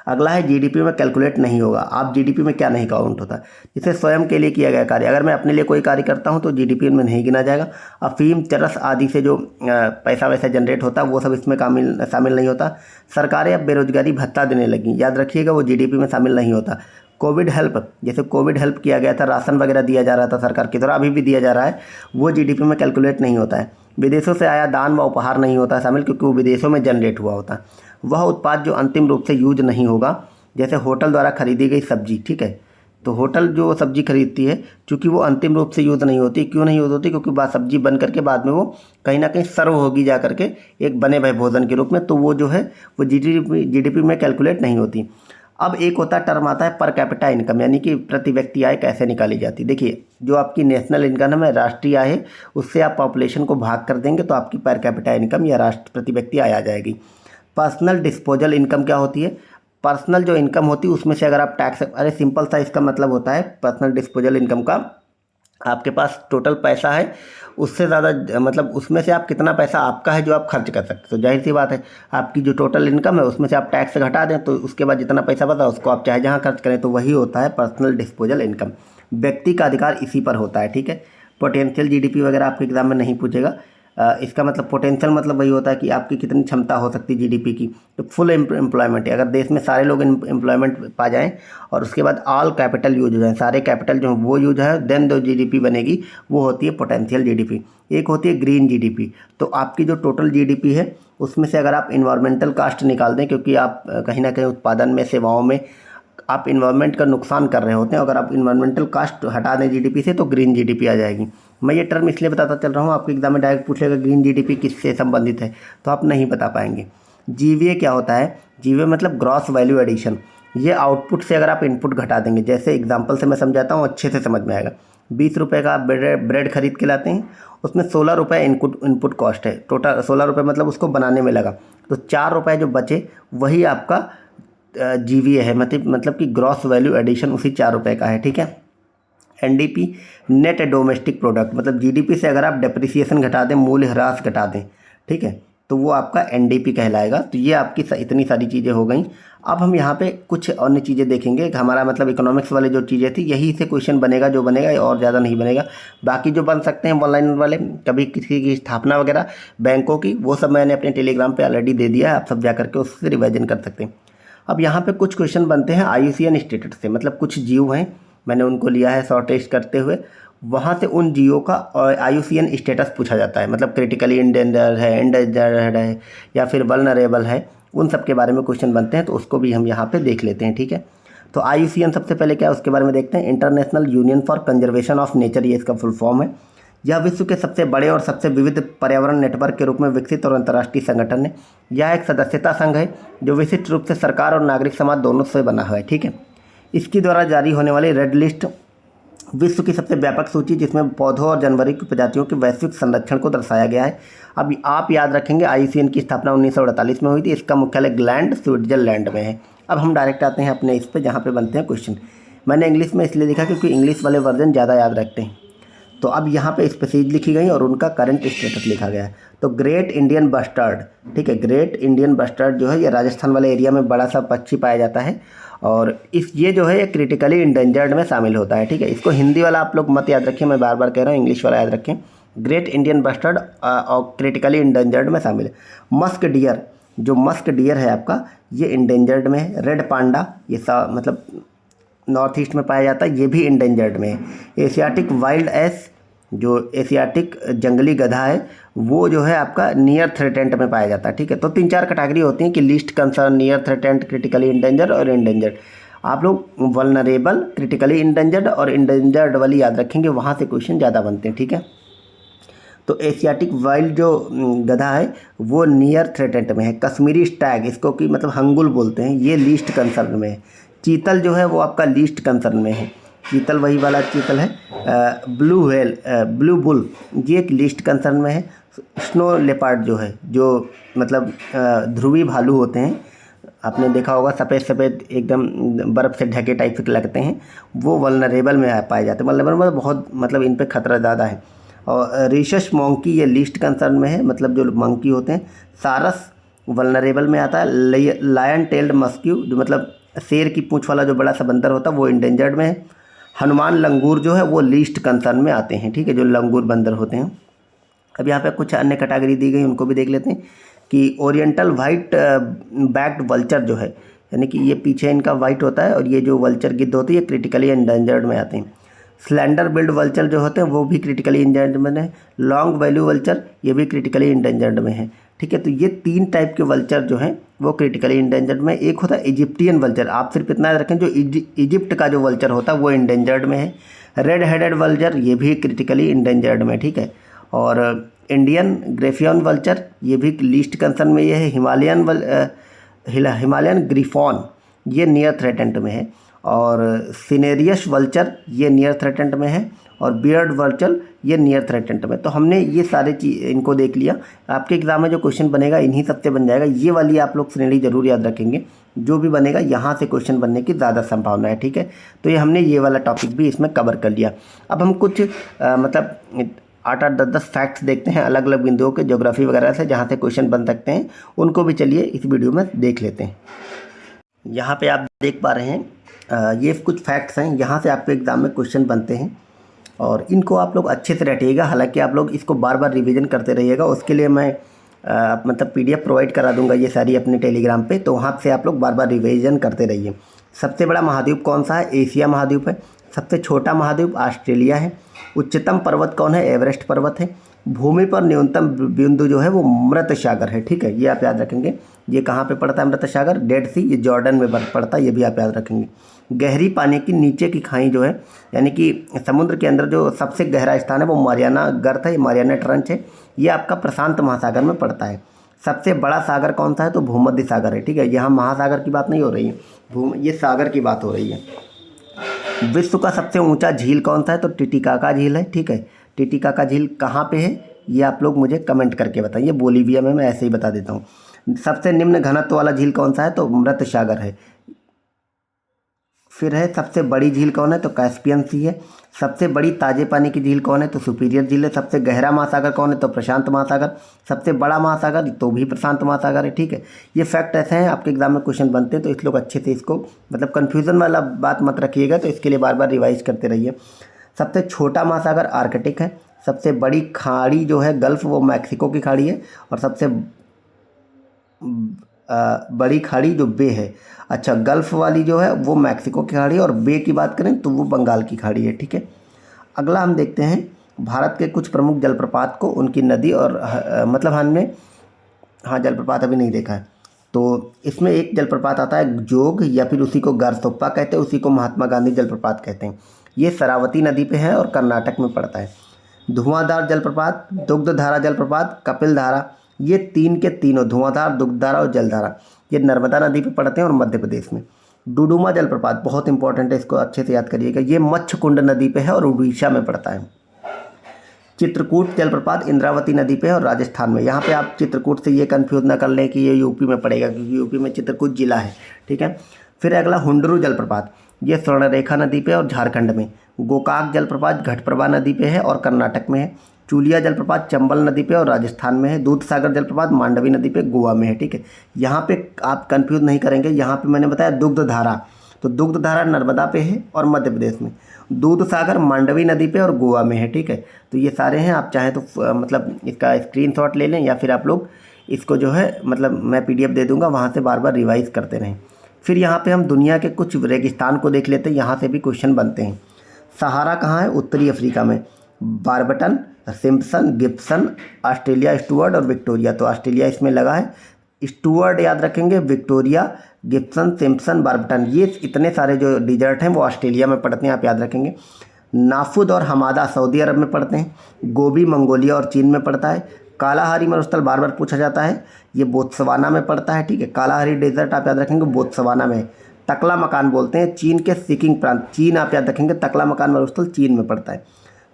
अगला है जीडीपी में कैलकुलेट नहीं होगा। आप जीडीपी में क्या नहीं काउंट होता, जैसे स्वयं के लिए किया गया कार्य, अगर मैं अपने लिए कोई कार्य करता हूं तो जीडीपी में नहीं गिना जाएगा। अफीम, चरस आदि से जो पैसा वैसा जनरेट होता है, वो सब इसमें शामिल नहीं होता। सरकारें अब बेरोजगारी भत्ता देने लगी, याद रखिएगा, वो जीडीपी में शामिल नहीं होता। कोविड हेल्प, जैसे कोविड हेल्प किया गया था, राशन वगैरह दिया जा रहा था सरकार की द्वारा, अभी भी दिया जा रहा है, वो जीडीपी में कैलकुलेट नहीं होता है। विदेशों से आया दान व उपहार नहीं होता शामिल, क्योंकि वो विदेशों में जनरेट हुआ होता है। वह उत्पाद जो अंतिम रूप से यूज नहीं होगा, जैसे होटल द्वारा खरीदी गई सब्जी, ठीक है। तो होटल जो सब्जी खरीदती है, चूँकि वो अंतिम रूप से यूज़ नहीं होती, क्यों नहीं यूज़ होती? क्योंकि बाद सब्जी बन करके बाद में वो कहीं ना कहीं सर्व होगी जा करके एक बने हुए भोजन के रूप में, तो वो जो है वो जीडीपी में कैलकुलेट नहीं होती। अब एक होता टर्म आता है पर कैपिटा इनकम, यानी कि प्रति व्यक्ति आय कैसे निकाली जाती है। देखिए, जो आपकी नेशनल इनकम है, राष्ट्रीय आय है, उससे आप पॉपुलेशन को भाग कर देंगे तो आपकी पर कैपिटा इनकम या राष्ट्र प्रति व्यक्ति आय आ जाएगी। पर्सनल डिस्पोजल इनकम क्या होती है? पर्सनल जो इनकम होती है उसमें से अगर आप टैक्स, अरे सिंपल सा इसका मतलब होता है पर्सनल डिस्पोजल इनकम का, आपके पास टोटल पैसा है, उससे ज़्यादा मतलब उसमें से आप कितना पैसा आपका है जो आप खर्च कर सकते हो। तो जाहिर सी बात है, आपकी जो टोटल इनकम है उसमें से आप टैक्स घटा दें तो उसके बाद जितना पैसा बचा उसको आप चाहे जहाँ खर्च करें, तो वही होता है पर्सनल डिस्पोजल इनकम। व्यक्ति का अधिकार इसी पर होता है, ठीक है। पोटेंशियल जीडीपी वगैरह आपके एग्जाम में नहीं पूछेगा। इसका मतलब पोटेंशियल मतलब वही होता है कि आपकी कितनी क्षमता हो सकती है जीडीपी की। तो फुल एम्प्लॉयमेंट है, अगर देश में सारे लोग एम्प्लॉयमेंट पा जाएं और उसके बाद ऑल कैपिटल यूज हो जाए, सारे कैपिटल जो वो यूज है, देन जो जीडीपी बनेगी वो होती है पोटेंशियल जीडीपी। एक होती है ग्रीन जीडीपी। तो आपकी जो टोटल जीडीपी है उसमें से अगर आप इन्वायरमेंटल कास्ट निकाल दें, क्योंकि आप कहीं ना कहीं उत्पादन में, सेवाओं में आप इन्वायरमेंट का नुकसान कर रहे होते हैं, अगर आप इन्वायरमेंटल कास्ट हटा दें जीडीपी से तो ग्रीन जीडीपी आ जाएगी। मैं ये टर्म इसलिए बताता चल रहा हूँ, आपके एग्जाम में डायरेक्ट पूछेगा ग्रीन जीडीपी किससे संबंधित है, तो आप नहीं बता पाएंगे। जीवीए क्या होता है? जीवीए मतलब ग्रॉस वैल्यू एडिशन। ये आउटपुट से अगर आप इनपुट घटा देंगे, जैसे एग्जाम्पल से मैं समझाता हूँ, अच्छे से समझ में आएगा। 20 रुपये का आप ब्रेड खरीद के लाते हैं, उसमें 16 रुपये इनपुट कॉस्ट है, टोटल 16 रुपये मतलब उसको बनाने में लगा, तो 4 रुपये जो बचे वही आपका जीवीए है, मतलब कि ग्रॉस वैल्यू एडिशन उसी 4 रुपये का है, ठीक है। एनडीपी नेट डोमेस्टिक प्रोडक्ट, मतलब जीडीपी से अगर आप डेप्रिसिएशन घटा दें, मूल्य ह्रास घटा दें, ठीक है, तो वो आपका एनडीपी कहलाएगा। तो ये आपकी इतनी सारी चीज़ें हो गई। अब हम यहाँ पे कुछ अन्य चीज़ें देखेंगे। हमारा मतलब इकोनॉमिक्स वाले जो चीज़ें थी यही से क्वेश्चन बनेगा, जो बनेगा और ज़्यादा नहीं बनेगा। बाकी जो बन सकते हैं ऑनलाइन वाले, कभी किसी की स्थापना वगैरह बैंकों की, वो सब मैंने अपने टेलीग्राम पर ऑलरेडी दे दिया है, आप सब जा करके उससे रिवाइजन कर सकते हैं। अब यहाँ पे कुछ क्वेश्चन बनते हैं IUCN स्टेटस से, मतलब कुछ जीव हैं, मैंने उनको लिया है शॉर्ट टेस्ट करते हुए, वहाँ से उन जीवों का IUCN स्टेटस पूछा जाता है, मतलब क्रिटिकली इंडेंजर्ड है या फिर वल्नरेबल है, उन सब के बारे में क्वेश्चन बनते हैं, तो उसको भी हम यहाँ पे देख लेते हैं, ठीक है। तो IUCN सबसे पहले क्या है उसके बारे में देखते हैं। International union for conservation of nature, ये इसका फुल फॉर्म है। यह विश्व के सबसे बड़े और सबसे विविध पर्यावरण नेटवर्क के रूप में विकसित और अंतर्राष्ट्रीय संगठन है। यह एक सदस्यता संघ है जो विशिष्ट रूप से सरकार और नागरिक समाज दोनों से बना हुआ है, ठीक है। इसके द्वारा जारी होने वाली रेड लिस्ट विश्व की सबसे व्यापक सूची, जिसमें पौधों और जानवरों की प्रजातियों के वैश्विक संरक्षण को दर्शाया गया है। अब आप याद रखेंगे IUCN की स्थापना 1948 में हुई थी। इसका मुख्यालय ग्लैंड स्विट्जरलैंड में है। अब हम डायरेक्ट आते हैं अपने इस पे, जहाँ पे बनते हैं क्वेश्चन। मैंने इंग्लिश में इसलिए लिखा क्योंकि इंग्लिश वाले वर्जन ज़्यादा याद रखते हैं। तो अब यहाँ पे स्पीशीज लिखी गई और उनका करंट स्टेटस लिखा गया है। तो ग्रेट इंडियन बस्टर्ड, ठीक है, ग्रेट इंडियन बस्टर्ड जो है ये राजस्थान वाले एरिया में बड़ा सा पक्षी पाया जाता है, और ये जो है ये क्रिटिकली इंडेंजर्ड में शामिल होता है, ठीक है। इसको हिंदी वाला आप लोग मत याद रखें, मैं बार बार कह रहा हूँ, इंग्लिश वाला याद रखें। ग्रेट इंडियन बस्टर्ड और क्रिटिकली इंडेंजर्ड में शामिल है। मस्क डियर, जो मस्क डियर है आपका, ये इंडेंजर्ड में है। रेड पांडा, ये मतलब नॉर्थ ईस्ट में पाया जाता है, ये भी इंडेंजर्ड में है। एशियाटिक वाइल्ड एस, जो एशियाटिक जंगली गधा है, वो जो है आपका नियर थ्रेटेंट में पाया जाता है, ठीक है। तो 3-4 कैटेगरी होती हैं कि least concern, near threatened, critically endangered और इंडेंजर्ड। आप लोग वल्नरेबल, क्रिटिकली इंडेंजर्ड और इंडेंजर्ड वाली याद रखेंगे, वहाँ से क्वेश्चन ज़्यादा बनते हैं, ठीक है। तो एशियाटिक वाइल्ड जो गधा है वो नियर थ्रेटेंट में है। कश्मीरी स्टैग, इसको कि मतलब हंगुल बोलते हैं, ये लीस्ट कंसर्न में है। चीतल जो है वो आपका लीस्ट कंसर्न में है। चीतल वही वाला चीतल है। ब्लू व्हेल, ब्लू बुल, ये एक लीस्ट कंसर्न में है। स्नो लेपर्ड जो है, जो मतलब ध्रुवी भालू होते हैं, आपने देखा होगा सफ़ेद सफ़ेद एकदम बर्फ़ से ढके टाइप से लगते हैं, वो वल्नरेबल में पाए जाते हैं। वल्नरेबल में बहुत मतलब इन पे खतरा ज़्यादा है। और रिशस मंकी ये लीस्ट कंसर्न में है, मतलब जो मंकी होते हैं। सारस वल्नरेबल में आता है। लायन टेल्ड मस्क्यू, जो मतलब शेर की पूंछ वाला जो बड़ा सा बंदर होता है, वो इंडेंजर्ड में है। हनुमान लंगूर जो है वो लीस्ट कंसर्न में आते हैं, ठीक है, जो लंगूर बंदर होते हैं। अब यहाँ पे कुछ अन्य कैटेगरी दी गई, उनको भी देख लेते हैं कि ओरिएंटल वाइट बैक्ड वल्चर जो है, यानी कि ये पीछे इनका वाइट होता है और ये जो वल्चर गिद्ध होती है ये क्रिटिकली इंडेंजर्ड में आते हैं। स्लेंडर बिल्ड वल्चर जो होते हैं वो भी क्रिटिकली इंडेंजर्ड में है। लॉन्ग वैल्यू वल्चर ये भी क्रिटिकली इंडेंजर्ड में है। ठीक है। तो ये 3 टाइप के वल्चर जो हैं वो क्रिटिकली इंडेंजर्ड में। एक होता है इजिप्टियन वल्चर, आप सिर्फ इतना याद रखें जो इजिप्ट का जो वल्चर होता है वो इंडेंजर्ड में है। रेड हेडेड वल्चर ये भी क्रिटिकली इंडेंजर्ड में, ठीक है। और इंडियन ग्रेफियन वल्चर ये भी लीस्ट कंसर्न में ये है। हिमालयन ग्रिफॉन ये नियर थ्रेटेंड में है। और सिनेरियस वल्चर ये नियर थ्रेटेंड में है। और बियर्ड वल्चर ये नियर थ्रेटेंड में। तो हमने ये सारे चीज़ इनको देख लिया। आपके एग्जाम में जो क्वेश्चन बनेगा इन्हीं सबसे बन जाएगा। ये वाली आप लोग श्रेणी जरूर याद रखेंगे, जो भी बनेगा यहाँ से क्वेश्चन बनने की ज़्यादा संभावना है, ठीक है। तो ये हमने ये वाला टॉपिक भी इसमें कवर कर लिया। अब हम कुछ मतलब 8-8, 10-10 फैक्ट्स देखते हैं अलग अलग बिंदुओं के, ज्योग्राफी वगैरह से जहाँ से क्वेश्चन बन सकते हैं, उनको भी चलिए इस वीडियो में देख लेते हैं। यहाँ पे आप देख पा रहे हैं ये कुछ फैक्ट्स हैं, यहाँ से आपके एग्ज़ाम में क्वेश्चन बनते हैं और इनको आप लोग अच्छे से रटिएगा। हालांकि आप लोग इसको बार बार रिवीजन करते रहिएगा, उसके लिए मैं मतलब PDF प्रोवाइड करा दूंगा ये सारी अपने टेलीग्राम पे, तो वहाँ से आप लोग बार बार रिवीजन करते रहिए। सबसे बड़ा महाद्वीप कौन सा है? एशिया महाद्वीप है। सबसे छोटा महाद्वीप ऑस्ट्रेलिया है। उच्चतम पर्वत कौन है? एवरेस्ट पर्वत है। भूमि पर न्यूनतम बिंदु जो है वो मृत सागर है, ठीक है। ये आप याद रखेंगे। ये कहाँ पे पड़ता है मृत सागर? डेड सी, ये जॉर्डन में पड़ता है, ये भी आप याद रखेंगे। गहरी पानी की नीचे की खाई जो है, यानी कि समुद्र के अंदर जो सबसे गहरा स्थान है वो मारियाना गर्त है, मारियाना ट्रंच है। ये आपका प्रशांत महासागर में पड़ता है। सबसे बड़ा सागर कौन सा है? तो भूमध्य सागर है, ठीक है। यहाँ महासागर की बात नहीं हो रही है, ये सागर की बात हो रही है। विश्व का सबसे ऊंचा झील कौन सा है? तो टिटिकाका झील है, ठीक है। टिटिकाका झील कहाँ पे है ये आप लोग मुझे कमेंट करके बताइए। बोलीविया में, मैं ऐसे ही बता देता हूँ। सबसे निम्न घनत्व वाला झील कौन सा है? तो मृत सागर है। फिर है सबसे बड़ी झील कौन है? तो कैस्पियन सी है। सबसे बड़ी ताजे पानी की झील कौन है? तो सुपीरियर झील है। सबसे गहरा महासागर कौन है? तो प्रशांत महासागर। सबसे बड़ा महासागर तो भी प्रशांत महासागर है, ठीक है। ये फैक्ट ऐसे हैं, आपके एग्जाम में क्वेश्चन बनते हैं, तो इस लोग अच्छे से इसको मतलब कन्फ्यूज़न वाला बात मत रखिएगा, तो इसके लिए बार बार रिवाइज करते रहिए। सबसे छोटा महासागर आर्कटिक है। सबसे बड़ी खाड़ी जो है गल्फ, वो मैक्सिको की खाड़ी है। और सबसे बड़ी खाड़ी जो बे है, अच्छा गल्फ वाली जो है वो मैक्सिको की खाड़ी है, और बे की बात करें तो वो बंगाल की खाड़ी है, ठीक है। अगला हम देखते हैं भारत के कुछ प्रमुख जलप्रपात को, उनकी नदी और मतलब हमने जलप्रपात अभी नहीं देखा है। तो इसमें एक जलप्रपात आता है जोग, या फिर उसी को गारसोप्पा कहते हैं, उसी को महात्मा गांधी जलप्रपात कहते हैं। ये शरावती नदी पे है और कर्नाटक में पड़ता है। धुआंधार जलप्रपात, दुग्धधारा जलप्रपात, कपिल धारा, ये 3 के तीनों धुआंधार, दुग्धधारा और जलधारा ये नर्मदा नदी पे पड़ते हैं और मध्य प्रदेश में। डुडुमा जलप्रपात बहुत इंपॉर्टेंट है, इसको अच्छे से याद करिएगा। ये मच्छकुंड नदी पे है और उड़ीसा में पड़ता है। चित्रकूट जलप्रपात इंद्रावती नदी पे है और राजस्थान में। यहाँ पे आप चित्रकूट से ये कंफ्यूज ना कर लें कि ये यूपी में पड़ेगा, क्योंकि यूपी में चित्रकूट जिला है, ठीक है। फिर अगला हुंडरू जलप्रपात, ये स्वर्णरेखा नदी पे और झारखंड में। गोकाक जलप्रपात घटप्रभा नदी पे है और कर्नाटक में है। चूलिया जलप्रपात चंबल नदी पे और राजस्थान में है। दूधसागर जलप्रपात मांडवी नदी पे गोवा में है, ठीक है। यहाँ पे आप कंफ्यूज नहीं करेंगे, यहाँ पे मैंने बताया दुग्धधारा, तो दुग्धधारा नर्मदा पे है और मध्य प्रदेश में। दूधसागर मांडवी नदी पे और गोवा में है, ठीक है। तो ये सारे हैं, आप चाहें तो मतलब इसका स्क्रीनशॉट ले लें, या फिर आप लोग इसको जो है मतलब मैं PDF दे दूँगा, वहाँ से बार बार रिवाइज करते रहें। फिर यहाँ पे हम दुनिया के कुछ रेगिस्तान को देख लेते हैं, यहाँ से भी क्वेश्चन बनते हैं। सहारा कहाँ है? उत्तरी अफ्रीका में। बारबटन, सिम्पसन, गिब्सन, ऑस्ट्रेलिया स्टुअर्ट और विक्टोरिया, तो ऑस्ट्रेलिया इसमें लगा है। स्टुअर्ट याद रखेंगे, विक्टोरिया, गिब्सन, सिम्पसन, बारबटन, ये इतने सारे जो डिजर्ट हैं वो ऑस्ट्रेलिया में पड़ते हैं, आप याद रखेंगे। नाफुद और हमादा सऊदी अरब में पड़ते हैं। गोबी मंगोलिया और चीन में पड़ता है। कालाहारी मरुस्थल बार बार पूछा जाता है, ये बोत्सवाना में पड़ता है, ठीक है। कालाहारी डेजर्ट आप याद रखेंगे बोत्सवाना में। तकला मकान बोलते हैं चीन के सिकिंग प्रांत, चीन आप याद रखेंगे, तकला मकान मरुस्थल चीन में पड़ता है।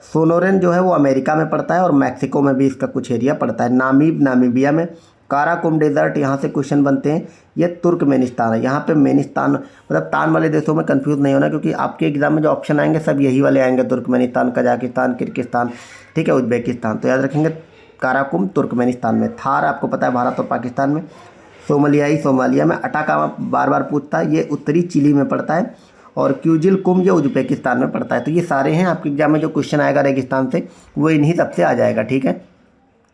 सोनोरेन जो है वो अमेरिका में पड़ता है और मैक्सिको में भी इसका कुछ एरिया पड़ता है। नामीबिया में। काराकोम डेजर्ट, यहाँ से क्वेश्चन बनते हैं, ये तुर्कमेनिस्तान है। यहाँ पे मेनिस्तान मतलब तान वाले देशों में कंफ्यूज नहीं होना, क्योंकि आपके एग्जाम में जो ऑप्शन आएंगे सब यही वाले आएंगे, तुर्कमेनिस्तान, कजाकिस्तान, किर्गिस्तान, ठीक है, उज्बेकिस्तान, तो याद रखेंगे काराकोम तुर्कमेनिस्तान में। थार आपको पता है भारत और पाकिस्तान में। सोमालिया में। अटाकामा बार बार पूछता है, ये उत्तरी चिली में पड़ता है। और क्यूजिल कुम ये उज्बेकिस्तान में पड़ता है। तो ये सारे हैं, आपके एग्जाम में जो क्वेश्चन आएगा रेगिस्तान से वो इन्हीं सबसे आ जाएगा, ठीक है।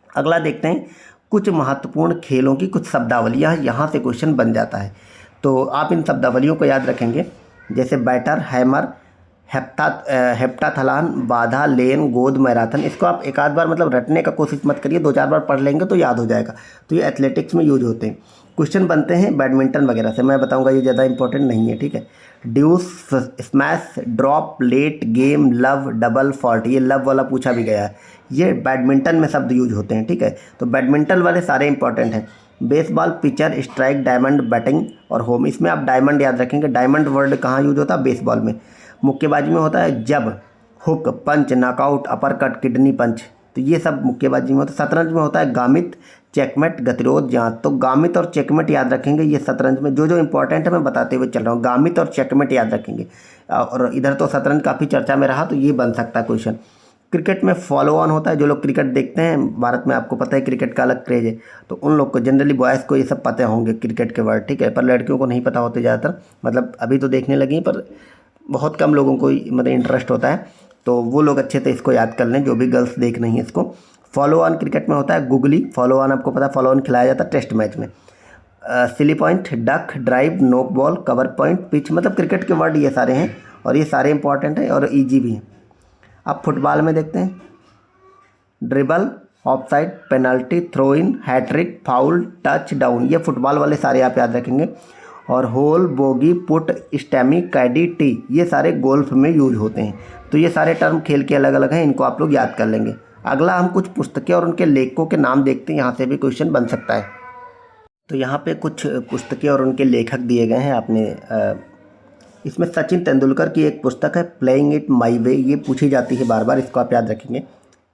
अगला देखते हैं कुछ महत्वपूर्ण खेलों की कुछ शब्दावलियाँ, यहाँ से क्वेश्चन बन जाता है, तो आप इन शब्दावलियों को याद रखेंगे, जैसे बैटर, हैमर, हेप्टाथलान, बाधा, लेन, गोद, मैराथन। इसको आप एक आध बार मतलब रटने का कोशिश मत करिए, 2-4 बार पढ़ लेंगे तो याद हो जाएगा। तो ये एथलेटिक्स में यूज होते हैं। क्वेश्चन बनते हैं बैडमिंटन वगैरह से, मैं बताऊंगा, ये ज़्यादा इंपॉर्टेंट नहीं है, ठीक है। Deuce, smash, drop, let, game, love, double, fault, ये लव वाला पूछा भी गया है। ये बैडमिंटन में शब्द यूज होते हैं, ठीक है। तो बैडमिंटन वाले सारे इंपॉर्टेंट हैं। Baseball, pitcher, strike, diamond, batting और होम। इसमें आप डायमंड याद रखेंगे। डायमंड वर्ड कहाँ यूज होता है? बेसबॉल में। मुक्केबाजी में होता है जब, हुक, पंच, नॉकआउट, अपरकट, किडनी पंच। तो ये सब मुक्केबाजी में होता है। शतरंज में होता है गामित, चेकमेट, गतिरोध, जांच। तो गामित और चेकमेट याद रखेंगे। ये शतरंज में जो जो इंपॉर्टेंट है मैं बताते हुए चल रहा हूँ। गामित और चेकमेट याद रखेंगे। और इधर तो शतरंज काफ़ी चर्चा में रहा, तो ये बन सकता है क्वेश्चन। क्रिकेट में फॉलो ऑन होता है। जो लोग क्रिकेट देखते हैं, भारत में आपको पता है क्रिकेट का अलग क्रेज है, तो उन लोग को जनरली बॉयज़ को ये सब पता होंगे क्रिकेट के वर्ड, ठीक है। पर लड़कियों को नहीं पता होते ज़्यादातर, मतलब अभी तो देखने लगी पर बहुत कम लोगों को मतलब इंटरेस्ट होता है, तो वो लोग अच्छे से इसको याद कर लें, जो भी गर्ल्स देख रही हैं इसको। फॉलो ऑन क्रिकेट में होता है गुगली। फॉलो ऑन आपको पता है, फॉलो ऑन खिलाया जाता है टेस्ट मैच में। सिली पॉइंट, डक, ड्राइव, नोक बॉल, कवर पॉइंट, पिच। मतलब क्रिकेट के वर्ड ये सारे हैं और ये सारे इंपॉर्टेंट हैं और ईजी भी हैं। अब फुटबॉल में देखते हैं। Dribble, offside, penalty, throw in, hat trick, foul, touchdown. ये फुटबॉल वाले सारे आप याद रखेंगे। और hole, bogey, putt, stymie, caddie, tee, ये सारे गोल्फ में यूज होते हैं। तो ये सारे टर्म खेल के अलग अलग हैं, इनको आप लोग याद कर लेंगे। अगला हम कुछ पुस्तकें और उनके लेखकों के नाम देखते हैं, यहाँ से भी क्वेश्चन बन सकता है। तो यहाँ पे कुछ पुस्तकें और उनके लेखक दिए गए हैं। आपने इसमें सचिन तेंदुलकर की एक पुस्तक है प्लेइंग इट माई वे, ये पूछी जाती है बार बार, इसको आप याद रखेंगे।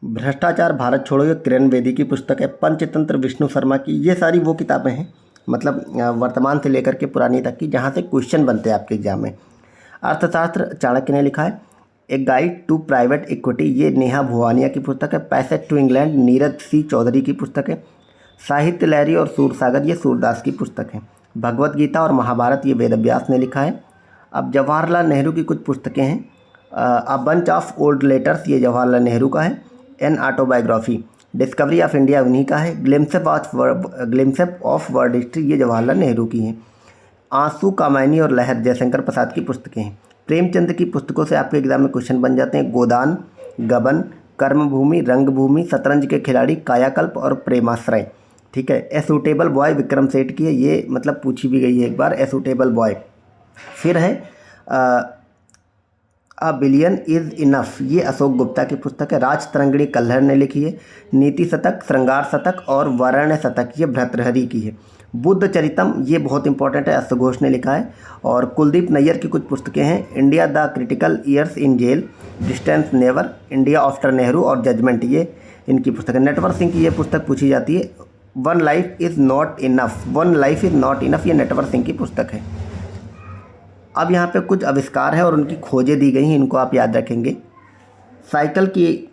भ्रष्टाचार भारत छोड़ो, ये किरण बेदी की पुस्तक है। पंचतंत्र विष्णु शर्मा की। ये सारी वो किताबें हैं, मतलब वर्तमान से लेकर के पुरानी तक की, जहाँ से क्वेश्चन बनते हैं आपके एग्जाम में। अर्थशास्त्र चाणक्य ने लिखा है। A guide to private equity, ये नेहा भुवानिया की पुस्तक है। Passage to England, Neeraj C Chaudhary की पुस्तक है। साहित्य लहरी और सूरसागर, ये सूरदास की पुस्तक है। भगवत गीता और महाभारत, ये वेदव्यास ने लिखा है। अब जवाहरलाल नेहरू की कुछ पुस्तकें हैं। A bunch of old letters, ये जवाहरलाल नेहरू का है। An autobiography, discovery of India उन्हीं का है। ग्लिम्सअप ऑफ वर्ल्ड हिस्ट्री, ये जवाहरलाल नेहरू की हैं। आंसू, कामायनी और लहर, जयशंकर प्रसाद की पुस्तकें हैं। प्रेमचंद की पुस्तकों से आपके एग्जाम में क्वेश्चन बन जाते हैं। गोदान, गबन, कर्मभूमि, रंगभूमि, शतरंज के खिलाड़ी, कायाकल्प और प्रेमाश्रय, ठीक है। A suitable boy, Vikram Seth की है, ये मतलब पूछी भी गई है एक बार, ए सूटेबल बॉय। फिर है अ बिलियन इज़ इनफ, ये अशोक गुप्ता की पुस्तक है। राज तरंगिणी कल्हर ने लिखी है। नीति शतक, श्रृंगार शतक और वर्ण शतक, ये भर्तृहरि की है। बुद्ध चरितम, ये बहुत इंपॉर्टेंट है, अश्वघोष ने लिखा है। और कुलदीप नैयर की कुछ पुस्तकें हैं। India the critical years in jail, distance never, India after Nehru और जजमेंट, ये इनकी पुस्तक है। नटवर सिंह की ये पुस्तक पूछी जाती है। One life is not enough, one life is not enough, ये नटवर सिंह की पुस्तक है। अब यहाँ पे कुछ आविष्कार है और उनकी खोजें दी गई हैं, इनको आप याद रखेंगे। साइकिल की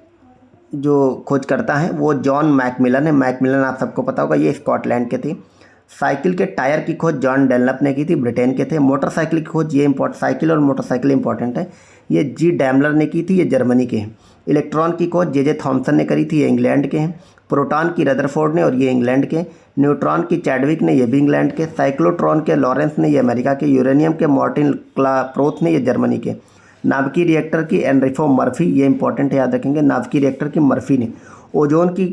जो खोज करता है वो जॉन मैकमिलन है। मैकमिलन आप सबको पता होगा, ये स्कॉटलैंड के थे। साइकिल के टायर की खोज जॉन डेनलप ने की थी, ब्रिटेन के थे। मोटरसाइकिल की खोज, ये साइकिल और मोटरसाइकिल इंपॉर्टेंट है, ये जी डैमलर ने की थी, ये जर्मनी के हैं। इलेक्ट्रॉन की खोज जे थॉमसन ने करी थी, ये इंग्लैंड के हैं। प्रोटॉन की रदरफोर्ड ने, और ये इंग्लैंड के। न्यूट्रॉन की चैडविक ने, ये भी इंग्लैंड के। साइक्लोट्रॉन के लॉरेंस ने, ये अमेरिका के। यूरेनियम के मार्टिन क्लाप्रोथ ने, ये जर्मनी के। नाभिकीय रिएक्टर की एनरिको मर्फी, ये इंपॉर्टेंट है, याद रखेंगे। नाभिकीय रिएक्टर की मर्फी ने। ओजोन की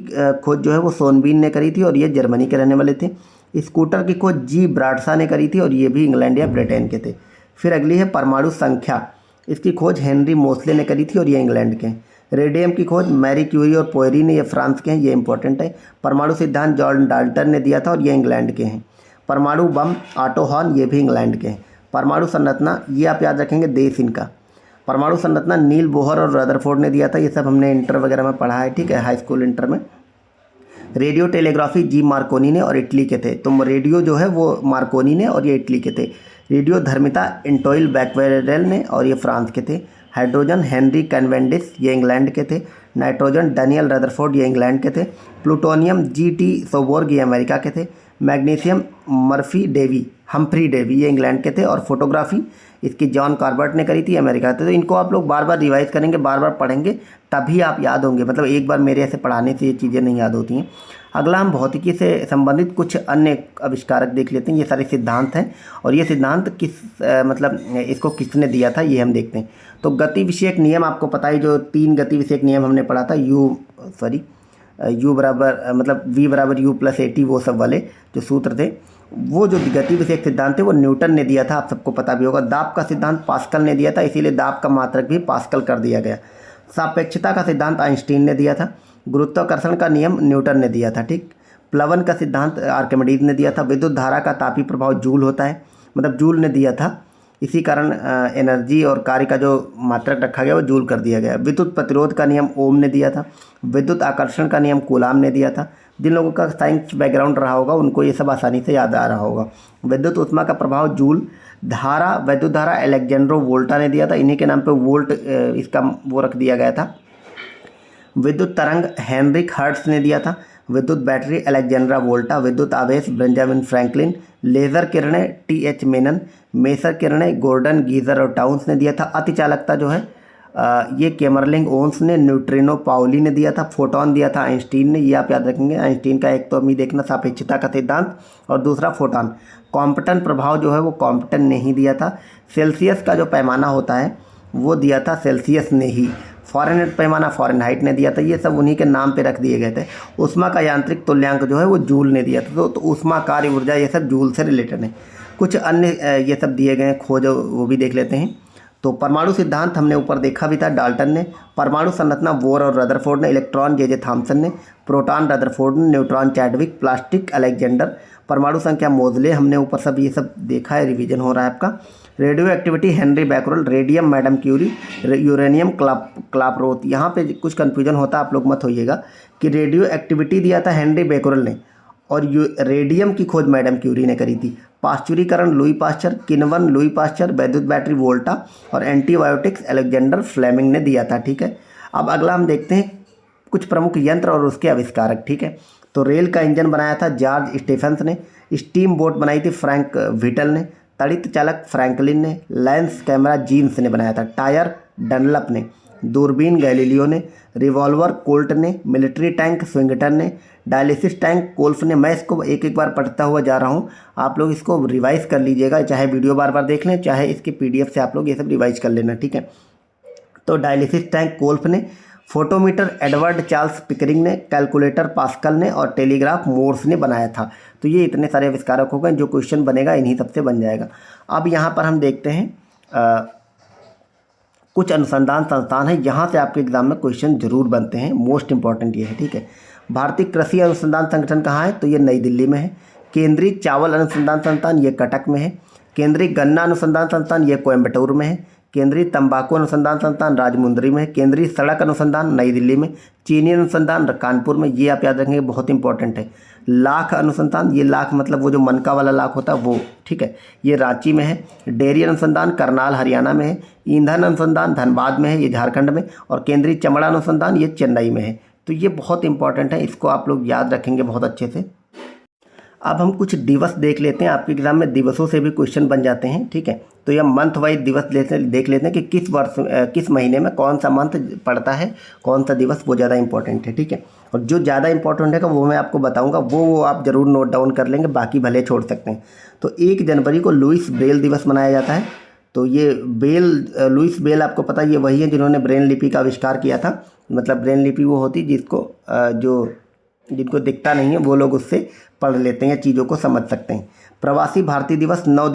खोज जो है वो सोनबीन ने करी थी और ये जर्मनी के रहने वाले थे। स्कूटर की खोज जी ब्राडशा ने करी थी और ये भी इंग्लैंड या ब्रिटेन के थे। फिर अगली है परमाणु संख्या, इसकी खोज हेनरी मोसले ने करी थी और ये इंग्लैंड के हैं। रेडियम की खोज मैरी क्यूरी और पोयरी ने, ये फ्रांस के हैं, ये इंपॉर्टेंट है। परमाणु सिद्धांत जॉन डाल्टन ने दिया था और ये इंग्लैंड के हैं। परमाणु बम ऑटो हॉर्न, ये भी इंग्लैंड के हैं। परमाणु संरचना, ये आप याद रखेंगे, देश इनका। परमाणु संरचना नील बोहर और रदरफोर्ड ने दिया था, ये सब हमने इंटर वगैरह में पढ़ा है, ठीक है, हाई स्कूल इंटर में। रेडियो टेलीग्राफी जी मार्कोनी ने और इटली के थे। तो रेडियो जो है वो मार्कोनी ने और ये इटली के थे। रेडियो धर्मिता इंटोइल बैक्वेरेल ने और ये फ्रांस के थे। हाइड्रोजन हेनरी कैनवेंडिस, ये इंग्लैंड के थे। नाइट्रोजन डैनियल रदरफोर्ड, ये इंग्लैंड के थे। Plutonium G T. सोबोर्ग, ये अमेरिका के थे। मैग्नीशियम हम्फ्री डेवी, ये इंग्लैंड के थे। और फोटोग्राफी इसकी जॉन कॉर्बेट ने करी थी, अमेरिका थे। तो इनको आप लोग बार बार रिवाइज करेंगे, बार बार पढ़ेंगे, तभी आप याद होंगे। मतलब एक बार मेरे ऐसे पढ़ाने से ये चीज़ें नहीं याद होती हैं। अगला हम भौतिकी से संबंधित कुछ अन्य आविष्कारक देख लेते हैं। ये सारे सिद्धांत हैं और ये सिद्धांत मतलब इसको किसने दिया था ये हम देखते हैं। तो गति विषयक नियम आपको पता है, जो 3 गति विषयक नियम हमने पढ़ा था, यू बराबर मतलब v बराबर u प्लस AT, वो सब वाले जो सूत्र थे, वो जो गति विषयक सिद्धांत थे वो न्यूटन ने दिया था, आप सबको पता भी होगा। दाब का सिद्धांत पास्कल ने दिया था, इसीलिए दाब का मात्रक भी पास्कल कर दिया गया। सापेक्षता का सिद्धांत आइंस्टीन ने दिया था। गुरुत्वाकर्षण का नियम न्यूटन ने दिया था, ठीक। प्लवन का सिद्धांत आर्किमिडीज ने दिया था। विद्युत धारा का तापीय प्रभाव जूल होता है, मतलब जूल ने दिया था, इसी कारण एनर्जी और कार्य का जो मात्रक रखा गया वो जूल कर दिया गया। विद्युत प्रतिरोध का नियम ओम ने दिया था। विद्युत आकर्षण का नियम कूलाम ने दिया था। जिन लोगों का साइंस बैकग्राउंड रहा होगा उनको ये सब आसानी से याद आ रहा होगा। विद्युत ऊष्मा का प्रभाव जूल। धारा, विद्युत धारा अलेक्जेंड्रो वोल्टा ने दिया था, इन्हीं के नाम पे वोल्ट इसका वो रख दिया गया था। विद्युत तरंग हेनरिक हर्ट्ज ने दिया था। विद्युत बैटरी अलेक्जेंड्रा वोल्टा। विद्युत आवेश बेंजामिन फ्रैंकलिन। लेज़र किरणें TH मेनन। मेसर किरणें गॉर्डन गीजर और टाउन्स ने दिया था। अतिचालकता जो है ये कैमरलिंग ओन्स ने। न्यूट्रिनो पाउली ने दिया था। फोटोन दिया था आइंस्टीन ने, ये आप याद रखेंगे। आइंस्टीन का एक तो अभी देखना सापेक्षता का सिद्धांत और दूसरा फोटोन। कॉम्पटन प्रभाव जो है वो कॉम्पटन ने ही दिया था। सेल्सियस का जो पैमाना होता है वो दिया था सेल्सियस ने ही। फ़ारेनहाइट पैमाना फ़ारेनहाइट ने दिया था। ये सब उन्हीं के नाम पे रख दिए गए थे। ऊष्मा का यांत्रिक तुल्यांक जो है वो जूल ने दिया था। तो ऊष्मा, कार्य, ऊर्जा, ये सब जूल से रिलेटेड है। कुछ अन्य ये सब दिए गए हैं खोज, वो भी देख लेते हैं। तो परमाणु सिद्धांत हमने ऊपर देखा भी था, डाल्टन ने। परमाणु संरचना बोर और रदरफोर्ड ने। इलेक्ट्रॉन जे थॉमसन ने। प्रोटॉन रदरफोर्ड ने। Neutron Chadwick. Plastic Alexander. परमाणु संख्या मोजले, हमने ऊपर सब ये सब देखा है, रिवीजन हो रहा है आपका। Radio activity Henry Becquerel. Radium madam Curie. Uranium Klaproth. यहाँ पे कुछ कन्फ्यूजन होता है, आप लोग मत होइएगा कि रेडियो एक्टिविटी दिया था हेनरी बैकरल ने और रेडियम की खोज मैडम क्यूरी ने करी थी। पाश्चुरीकरण लुई पाश्चर। किण्वन लुई पाश्चर। वैद्युत बैटरी वोल्टा और एंटीबायोटिक्स अलेक्जेंडर फ्लेमिंग ने दिया था, ठीक है। अब अगला हम देखते हैं कुछ प्रमुख यंत्र और उसके आविष्कारक, ठीक है। तो रेल का इंजन बनाया था जॉर्ज स्टीफेंस ने। स्टीम बोट बनाई थी फ्रैंक व्हिटल ने। तड़ित चालक फ्रैंकलिन ने। लेंस कैमरा जीन्स ने बनाया था। टायर डनलप ने। दूरबीन गैलीलियो ने। रिवॉल्वर कोल्ट ने। मिलिट्री टैंक स्विंगटन ने। डायलिसिस टैंक कोल्फ ने। मैं इसको एक एक बार पढ़ता हुआ जा रहा हूँ, आप लोग इसको रिवाइज कर लीजिएगा, चाहे वीडियो बार बार देख लें, चाहे इसके PDF से आप लोग ये सब रिवाइज कर लेना, ठीक है। तो डायलिसिस टैंक कोल्फ ने। फोटोमीटर एडवर्ड चार्ल्स पिकरिंग ने। कैलकुलेटर पास्कल ने और टेलीग्राफ मोर्स ने बनाया था। तो ये इतने सारे आविष्कारक हो गए, जो क्वेश्चन बनेगा इन्हीं सबसे बन जाएगा। अब यहाँ पर हम देखते हैं कुछ अनुसंधान संस्थान है, यहाँ से आपके एग्जाम में क्वेश्चन जरूर बनते हैं, मोस्ट इंपॉर्टेंट ये है, ठीक है। भारतीय कृषि अनुसंधान संगठन कहाँ है, तो ये नई दिल्ली में है। केंद्रीय चावल अनुसंधान संस्थान ये कटक में है। केंद्रीय गन्ना अनुसंधान संस्थान ये कोयम्बटूर में है। केंद्रीय तंबाकू अनुसंधान संस्थान राजमुंदरी में है। केंद्रीय सड़क अनुसंधान नई दिल्ली में। चीनी अनुसंधान कानपुर में, ये आप याद रखेंगे, बहुत इंपॉर्टेंट है। लाख अनुसंधान, ये लाख मतलब वो जो मनका वाला लाख होता है वो, ठीक है, ये रांची में है। डेयरी अनुसंधान करनाल हरियाणा में है। ईंधन अनुसंधान धनबाद में है, ये झारखंड में। और केंद्रीय चमड़ा अनुसंधान ये चेन्नई में है। तो ये बहुत इंपॉर्टेंट है, इसको आप लोग याद रखेंगे बहुत अच्छे से। अब हम कुछ दिवस देख लेते हैं, आपके एग्जाम में दिवसों से भी क्वेश्चन बन जाते हैं, ठीक है। तो यह मंथ वाइज दिवस देख लेते हैं कि किस वर्ष किस महीने में कौन सा मंथ पड़ता है, कौन सा दिवस, वो ज़्यादा इंपॉर्टेंट है, ठीक है। और जो ज़्यादा इंपॉर्टेंट है वो मैं आपको बताऊंगा, वो आप ज़रूर नोट डाउन कर लेंगे, बाकी भले छोड़ सकते हैं। तो 1 जनवरी को लुइस ब्रेल दिवस मनाया जाता है। तो ये लुइस ब्रेल आपको पता है, ये वही है जिन्होंने ब्रेन लिपि का आविष्कार किया था। मतलब ब्रेन लिपि वो होती जिसको जिनको दिखता नहीं है वो लोग उससे पढ़ लेते हैं या चीज़ों को समझ सकते हैं। प्रवासी भारतीय दिवस 9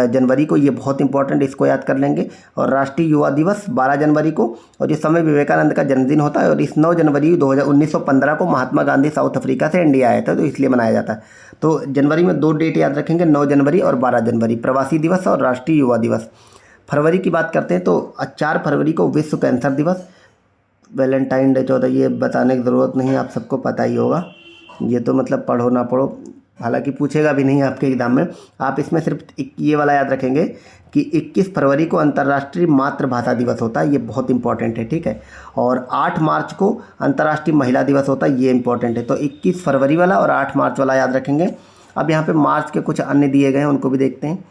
जनवरी को, ये बहुत इंपॉर्टेंट, इसको याद कर लेंगे। और राष्ट्रीय युवा दिवस 12 जनवरी को, और इस समय विवेकानंद का जन्मदिन होता है। और इस 9 जनवरी 1915 को महात्मा गांधी साउथ अफ्रीका से इंडिया आया था, तो इसलिए मनाया जाता है। तो जनवरी में 2 डेट याद रखेंगे, 9 जनवरी और 12 जनवरी, प्रवासी दिवस और राष्ट्रीय युवा दिवस। फरवरी की बात करते हैं तो 4 फरवरी को विश्व कैंसर दिवस। वैलेंटाइन डे 14, ये बताने की ज़रूरत नहीं, आप सबको पता ही होगा, ये तो मतलब पढ़ो ना पढ़ो, हालांकि पूछेगा भी नहीं आपके एग्ज़ाम में। आप इसमें सिर्फ ये वाला याद रखेंगे कि 21 फरवरी को अंतर्राष्ट्रीय मातृभाषा दिवस होता है, ये बहुत इंपॉर्टेंट है, ठीक है। और 8 मार्च को अंतर्राष्ट्रीय महिला दिवस होता है, ये इंपॉर्टेंट है। तो 21 फरवरी वाला और 8 मार्च वाला याद रखेंगे। अब यहाँ पे मार्च के कुछ अन्य दिए गए हैं, उनको भी देखते हैं।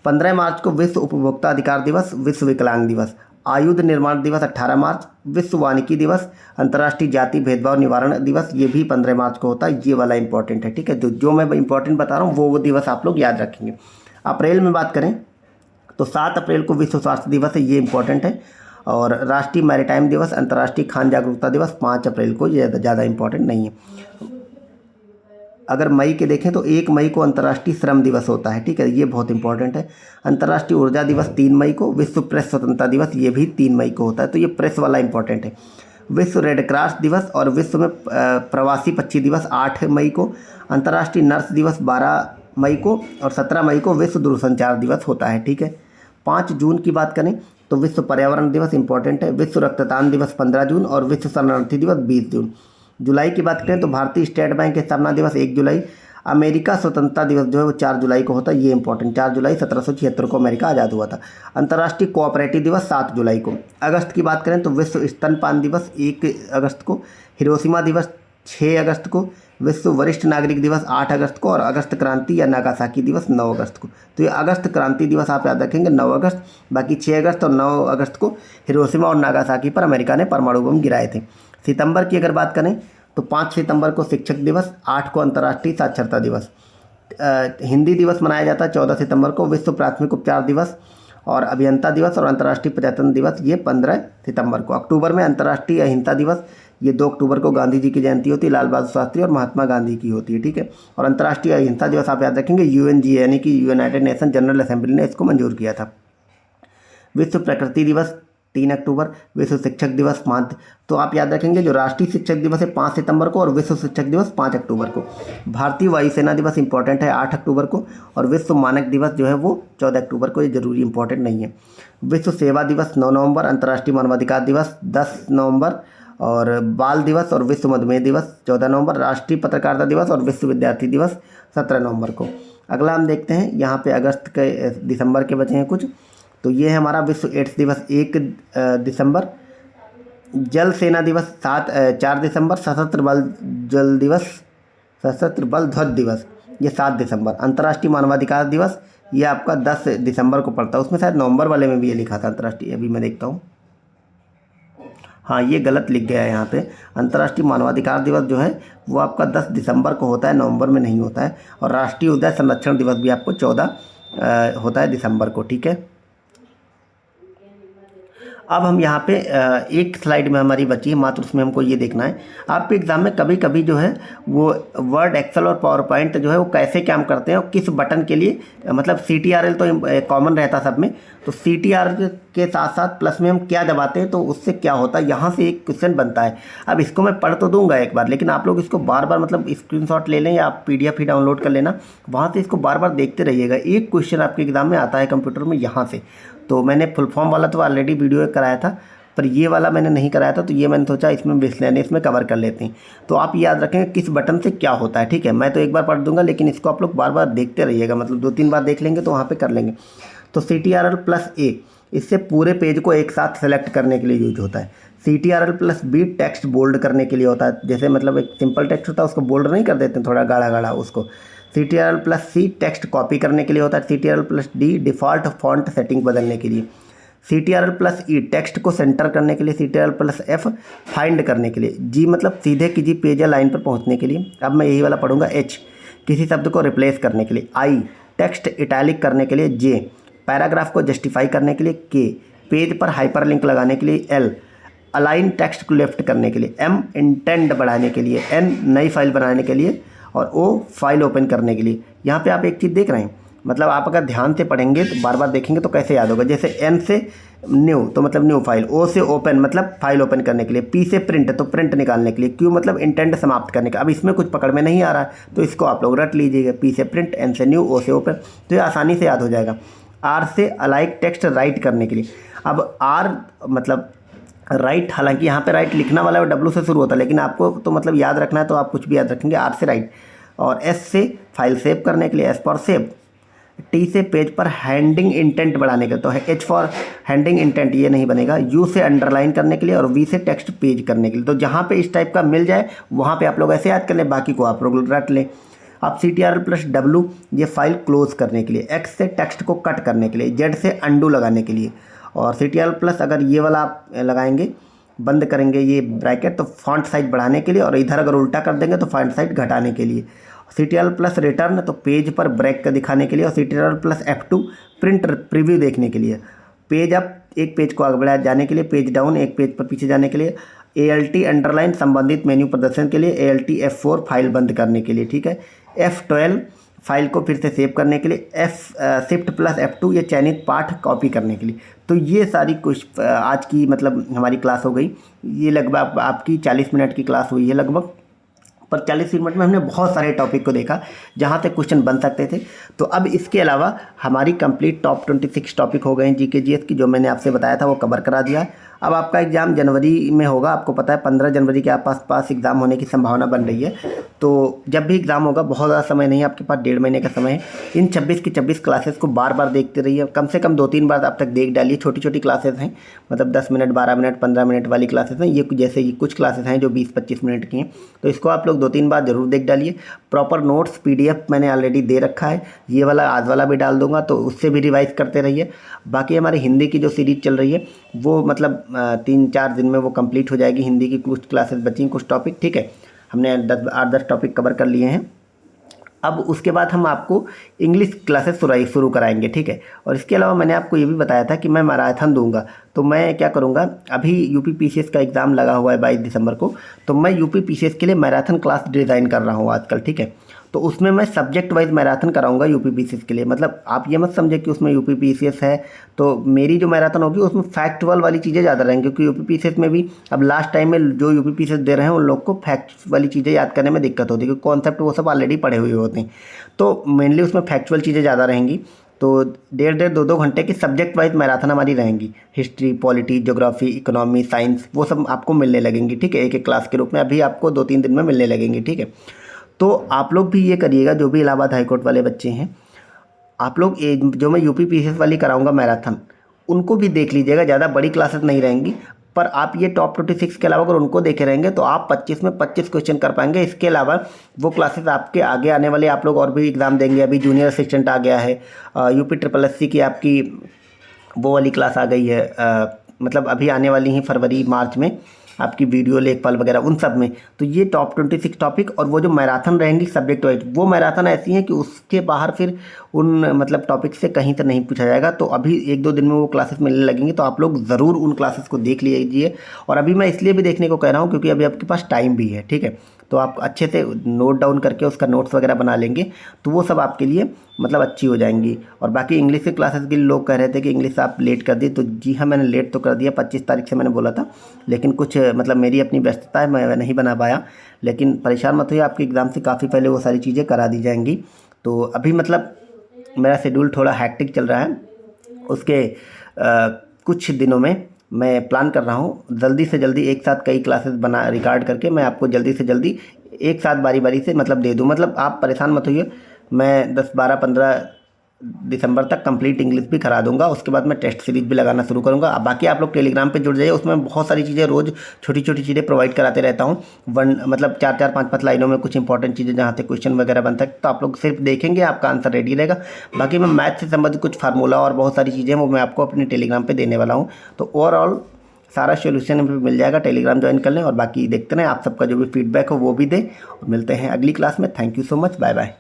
15 मार्च को विश्व उपभोक्ता अधिकार दिवस, विश्व विकलांग दिवस। आयुध निर्माण दिवस 18 मार्च। विश्व वानिकी दिवस, अंतर्राष्ट्रीय जाति भेदभाव निवारण दिवस, ये भी 15 मार्च को होता है। ये वाला इंपॉर्टेंट है, ठीक है। तो जो मैं इंपॉर्टेंट बता रहा हूँ वो दिवस आप लोग याद रखेंगे। अप्रैल में बात करें तो 7 अप्रैल को विश्व स्वास्थ्य दिवस है, ये इंपॉर्टेंट है। और राष्ट्रीय मैरीटाइम दिवस, अंतर्राष्ट्रीय खान जागरूकता दिवस 5 अप्रैल को, ये ज़्यादा इंपॉर्टेंट नहीं है। अगर मई के देखें तो 1 मई को अंतर्राष्ट्रीय श्रम दिवस होता है, ठीक है, ये बहुत इंपॉर्टेंट है। अंतर्राष्ट्रीय ऊर्जा दिवस 3 मई को। विश्व प्रेस स्वतंत्रता दिवस ये भी 3 मई को होता है, तो ये प्रेस वाला इंपॉर्टेंट है। विश्व रेड क्रॉस दिवस और विश्व में प्रवासी पक्षी दिवस 8 मई को। अंतर्राष्ट्रीय नर्स दिवस 12 मई को और 17 मई को विश्व दूरसंचार दिवस होता है, ठीक है। 5 जून की बात करें तो विश्व पर्यावरण दिवस इंपॉर्टेंट है। विश्व रक्तदान दिवस 15 जून और विश्व शरणार्थी दिवस 20 जून। जुलाई की बात करें तो भारतीय स्टेट बैंक के स्थापना दिवस 1 जुलाई। अमेरिका स्वतंत्रता दिवस जो है वो 4 जुलाई को होता है, ये इंपॉर्टेंट। 4 जुलाई 1776 को अमेरिका आज़ाद हुआ था। अंतर्राष्ट्रीय कोऑपरेटिव दिवस 7 जुलाई को। अगस्त की बात करें तो विश्व स्तनपान दिवस 1 अगस्त को। हिरोशिमा दिवस 6 अगस्त को। विश्व वरिष्ठ नागरिक दिवस 8 अगस्त को और अगस्त क्रांति या नागासाकी दिवस 9 अगस्त को। तो ये अगस्त क्रांति दिवस आप याद रखेंगे 9 अगस्त, बाकी 6 अगस्त और 9 अगस्त को हिरोशिमा और नागासाकी पर अमेरिका ने परमाणु बम गिराए थे। सितंबर की अगर बात करें तो 5 सितंबर को शिक्षक दिवस, 8 को अंतर्राष्ट्रीय साक्षरता दिवस। हिंदी दिवस मनाया जाता है 14 सितंबर को। विश्व प्राथमिक उपचार दिवस और अभियंता दिवस और अंतर्राष्ट्रीय प्रजातंत्र दिवस ये 15 सितंबर को। अक्टूबर में अंतर्राष्ट्रीय अहिंसा दिवस, ये 2 अक्टूबर को गांधी जी की जयंती होती है, लाल बहादुर शास्त्री और महात्मा गांधी की होती है, ठीक है। और अंतर्राष्ट्रीय अहिंसा दिवस आप याद रखेंगे UNGA यानी कि यूनाइटेड नेशन जनरल असेंबली ने इसको मंजूर किया था। विश्व प्रकृति दिवस 3 अक्टूबर। विश्व शिक्षक दिवस 5, तो आप याद रखेंगे जो राष्ट्रीय शिक्षक दिवस है 5 सितंबर को और विश्व शिक्षक दिवस 5 अक्टूबर को। भारतीय वायुसेना दिवस इंपॉर्टेंट है 8 अक्टूबर को और विश्व मानक दिवस जो है वो 14 अक्टूबर को, ये जरूरी इंपॉर्टेंट नहीं है। विश्व सेवा दिवस 9 नवंबर। अंतर्राष्ट्रीय मानवाधिकार दिवस 10 नवंबर और बाल दिवस और विश्व मधुमेह दिवस 14 नवंबर। राष्ट्रीय पत्रकारिता दिवस और विश्व विद्यार्थी दिवस 17 नवंबर को। अगला हम देखते हैं, यहाँ पे अगस्त के दिसंबर के बचे हैं कुछ, तो ये है हमारा विश्व एड्स दिवस 1 दिसंबर। जल सेना दिवस 4 दिसंबर। सशस्त्र बल ध्वज दिवस ये 7 दिसंबर। अंतर्राष्ट्रीय मानवाधिकार दिवस ये आपका 10 दिसंबर को पड़ता है, उसमें शायद नवंबर वाले में भी ये लिखा था अंतर्राष्ट्रीय, अभी मैं देखता हूँ, हाँ ये गलत लिख गया है यहाँ पे। अंतर्राष्ट्रीय मानवाधिकार दिवस जो है वो आपका 10 दिसंबर को होता है, नवंबर में नहीं होता है। और राष्ट्रीय उद्यान संरक्षण दिवस भी आपको 14 होता है दिसंबर को, ठीक है। अब हम यहाँ पे एक स्लाइड में हमारी बची है मात्र, उसमें हमको ये देखना है आपके एग्ज़ाम में कभी कभी जो है वो वर्ड, एक्सेल और पावर पॉइंट जो है वो कैसे काम करते हैं और किस बटन के लिए, मतलब CTRL तो कॉमन रहता सब में, तो CTRL के साथ साथ प्लस में हम क्या दबाते हैं तो उससे क्या होता है, यहाँ से एक क्वेश्चन बनता है। अब इसको मैं पढ़ तो दूंगा एक बार, लेकिन आप लोग इसको बार बार मतलब स्क्रीनशॉट ले लें या आप PDF ही डाउनलोड कर लेना, वहाँ से इसको बार बार देखते रहिएगा। एक क्वेश्चन आपके एग्ज़ाम में आता है कंप्यूटर में यहाँ से, तो मैंने फुल फॉर्म वाला तो ऑलरेडी वीडियो कराया था, पर ये वाला मैंने नहीं कराया था, तो ये मैंने सोचा इसमें मिसलेनियस में कवर कर लेते हैं। तो आप याद रखेंगे किस बटन से क्या होता है, ठीक है। मैं तो एक बार पढ़ दूंगा, लेकिन इसको आप लोग बार बार देखते रहिएगा, मतलब 2-3 बार देख लेंगे तो वहाँ पे कर लेंगे। तो CTRL+A इससे पूरे पेज को एक साथ सेलेक्ट करने के लिए यूज होता है। CTRL+B टेक्स्ट बोल्ड करने के लिए होता है, जैसे मतलब एक सिंपल टेक्स्ट होता है उसको बोल्ड नहीं कर देते थोड़ा गाढ़ा गाढ़ा उसको। CTRL+C टेक्स्ट कॉपी करने के लिए होता है। CTRL+D डिफ़ॉल्ट फॉन्ट सेटिंग बदलने के लिए। CTRL+E टेक्स्ट को सेंटर करने के लिए। CTRL+F फाइंड करने के लिए। G मतलब सीधे किसी पेज या लाइन पर पहुंचने के लिए। अब मैं यही वाला पढ़ूंगा। H किसी शब्द को रिप्लेस करने के लिए। I टेक्स्ट इटैलिक करने के लिए। J पैराग्राफ को जस्टिफाई करने के लिए। K पेज पर हाइपरलिंक लगाने के लिए। L अलाइन टेक्स्ट को लेफ्ट करने के लिए। M इंटेंड बढ़ाने के लिए। N नई फाइल बनाने के लिए और O फाइल ओपन करने के लिए। यहाँ पे आप एक चीज़ देख रहे हैं, मतलब आप अगर ध्यान से पढ़ेंगे तो बार बार देखेंगे तो कैसे याद होगा। जैसे N से न्यू तो मतलब न्यू फाइल, O से ओपन मतलब फाइल ओपन करने के लिए, P से प्रिंट तो प्रिंट निकालने के लिए, Q मतलब इंटेंट समाप्त करने का। अब इसमें कुछ पकड़ में नहीं आ रहा है तो इसको आप लोग रट लीजिएगा। P से प्रिंट, N से न्यू, O से ओपन, तो ये आसानी से याद हो जाएगा। R से अलाइक टेक्स्ट राइट करने के लिए। अब R मतलब राइट, हालांकि यहाँ पे राइट लिखना वाला है W से शुरू होता है, लेकिन आपको तो मतलब याद रखना है तो आप कुछ भी याद रखेंगे। R से राइट और S से फाइल सेव करने के लिए, S फॉर सेव। T से पेज पर हैंडिंग इंटेंट बढ़ाने के, तो है H फॉर हैंडिंग इंटेंट, ये नहीं बनेगा। U से अंडरलाइन करने के लिए और V से टेक्स्ट पेज करने के लिए। तो जहाँ पे इस टाइप का मिल जाए वहाँ पे आप लोग ऐसे याद कर लें, बाकी को आप लोग रट लें। अब CTRL+W ये फाइल क्लोज करने के लिए। X से टेक्स्ट को कट करने के लिए। Z से अंडू लगाने के लिए और CTRL+ अगर ये वाला आप लगाएंगे, बंद करेंगे ये ब्रैकेट, तो फॉन्ट साइज बढ़ाने के लिए, और इधर अगर उल्टा कर देंगे तो फॉन्ट साइज घटाने के लिए। CTRL+ रिटर्न तो पेज पर ब्रेक का दिखाने के लिए, और CTRL+ F2 प्रिंट प्रीव्यू देखने के लिए। पेज अप एक पेज को आगे बढ़ा जाने के लिए, पेज डाउन एक पेज पर पीछे जाने के लिए, ALT अंडरलाइन संबंधित मेन्यू प्रदर्शन के लिए, ALT F4 फाइल बंद करने के लिए, ठीक है। F12 फाइल को फिर से सेव करने के लिए, Shift+ F2 ये चयनित पाठ कॉपी करने के लिए। तो ये सारी कुछ आज की मतलब हमारी क्लास हो गई। ये लगभग आपकी 40 मिनट की क्लास हुई है लगभग, पर 40 मिनट में हमने बहुत सारे टॉपिक को देखा जहाँ से क्वेश्चन बन सकते थे। तो अब इसके अलावा हमारी कंप्लीट टॉप 26 टॉपिक हो गए हैं GK GS की, जो मैंने आपसे बताया था वो कवर करा दिया। अब आपका एग्ज़ाम जनवरी में होगा, आपको पता है 15 जनवरी के पास एग्ज़ाम होने की संभावना बन रही है। तो जब भी एग्ज़ाम होगा, बहुत ज़्यादा समय नहीं है आपके पास, 1.5 महीने का समय है। इन 26 की 26 क्लासेस को बार बार देखते रहिए, कम से कम 2-3 बार आप तक देख डालिए। छोटी छोटी क्लासेस हैं, मतलब 10 मिनट 12 मिनट 15 मिनट वाली क्लासेस हैं। ये जैसे ये कुछ क्लासेस हैं जो 20-25 मिनट की हैं, तो इसको आप लोग 2-3 बार ज़रूर देख डालिए। प्रॉपर नोट्स PDF मैंने ऑलरेडी दे रखा है, ये वाला आज वाला भी डाल दूंगा, तो उससे भी रिवाइज़ करते रहिए। बाकी हमारी हिंदी की जो सीरीज़ चल रही है वो मतलब 3-4 दिन में वो कंप्लीट हो जाएगी। हिंदी की कुछ क्लासेस बची, कुछ टॉपिक, ठीक है। हमने 8-10 टॉपिक कवर कर लिए हैं। अब उसके बाद हम आपको इंग्लिश क्लासेस शुरू कराएंगे, ठीक है। और इसके अलावा मैंने आपको ये भी बताया था कि मैं मैराथन दूंगा। तो मैं क्या करूंगा, अभी UP PCS का एग्ज़ाम लगा हुआ है 22 दिसंबर को, तो मैं UP PCS के लिए मैराथन क्लास डिज़ाइन कर रहा हूँ आजकल, ठीक है। तो उसमें मैं सब्जेक्ट वाइज मैराथन कराऊंगा UP PCS के लिए। मतलब आप ये मत समझे कि उसमें UP PCS है तो मेरी जो मैराथन होगी उसमें फैक्चुअल वाली चीज़ें ज़्यादा रहेंगी, क्योंकि UP PCS में भी अब लास्ट टाइम में जो UP PCS दे रहे हैं उन लोग को फैक्ट वाली चीज़ें याद करने में दिक्कत होती है, क्योंकि कॉन्सेप्ट वो सब ऑलरेडी पढ़े हुए होते हैं। तो मेनली उसमें फैक्चुअल चीज़ें ज़्यादा रहेंगी। तो 1.5 2 घंटे की सब्जेक्ट वाइज मैराथन हमारी रहेंगी। History, polity, geography, economy, science, वो सब आपको मिलने लगेंगी, ठीक है, एक एक क्लास के रूप में। अभी आपको 2-3 दिन में मिलने लगेंगी, ठीक है। तो आप लोग भी ये करिएगा, जो भी इलाहाबाद हाईकोर्ट वाले बच्चे हैं, आप लोग जो मैं UP PCS वाली कराऊंगा मैराथन, उनको भी देख लीजिएगा। ज़्यादा बड़ी क्लासेस नहीं रहेंगी, पर आप ये टॉप 26 के अलावा अगर उनको देखे रहेंगे तो आप 25 में 25 क्वेश्चन कर पाएंगे। इसके अलावा वो क्लासेस आपके आगे आने वाले आप लोग और भी एग्ज़ाम देंगे। अभी जूनियर असिस्टेंट आ गया है, UP SSSC की आपकी वो वाली क्लास आ गई है, मतलब अभी आने वाली ही फरवरी मार्च में आपकी वीडियो लेखपाल वगैरह, उन सब में। तो ये टॉप 26 टॉपिक और वो जो मैराथन रहेंगी सब्जेक्ट वाइज, वो मैराथन ऐसी हैं कि उसके बाहर फिर उन मतलब टॉपिक से कहीं से नहीं पूछा जाएगा। तो अभी 1-2 दिन में वो क्लासेस मिलने लगेंगी, तो आप लोग ज़रूर उन क्लासेस को देख लीजिए। और अभी मैं इसलिए भी देखने को कह रहा हूँ क्योंकि अभी आपके पास टाइम भी है, ठीक है। तो आप अच्छे से नोट डाउन करके उसका नोट्स वगैरह बना लेंगे, तो वो सब आपके लिए मतलब अच्छी हो जाएंगी। और बाकी इंग्लिश की क्लासेस के लिए लोग कह रहे थे कि इंग्लिश आप लेट कर दी, तो जी हाँ, मैंने लेट तो कर दिया। 25 तारीख से मैंने बोला था, लेकिन कुछ मतलब मेरी अपनी व्यस्तता है, मैं नहीं बना पाया। लेकिन परेशान मत होइए, आपके एग्ज़ाम से काफ़ी पहले वो सारी चीज़ें करा दी जाएंगी। तो अभी मतलब मेरा शेड्यूल थोड़ा हैक्टिक चल रहा है, उसके कुछ दिनों में मैं प्लान कर रहा हूँ जल्दी से जल्दी एक साथ कई क्लासेस बना रिकॉर्ड करके मैं आपको जल्दी से जल्दी एक साथ बारी बारी से मतलब दे दूँ। मतलब आप परेशान मत होइए, मैं 10, 12, 15 दिसंबर तक कंप्लीट इंग्लिश भी करा दूंगा। उसके बाद मैं टेस्ट सीरीज भी लगाना शुरू करूंगा। बाकी आप लोग टेलीग्राम पे जुड़ जाइए, उसमें बहुत सारी चीज़ें रोज़ छोटी छोटी चीज़ें प्रोवाइड कराते रहता हूँ। मतलब 4-4, 5-5 लाइनों में कुछ इंपॉर्टेंट चीज़ें जहाँ से क्वेश्चन वगैरह बनता है, तो आप लोग सिर्फ देखेंगे, आपका आंसर रेडी रहेगा। बाकी मैं मैथ से संबंधित कुछ फार्मूला और बहुत सारी चीज़ें वो मैं आपको अपने टेलीग्राम पर देने वाला हूँ। तो ओवरऑल सारा सोल्यूशन मिल जाएगा, टेलीग्राम ज्वाइन कर लें। और बाकी देखते रहें, आप सबका जो भी फीडबैक हो वो भी दें। और मिलते हैं अगली क्लास में। Thank you so much, bye bye.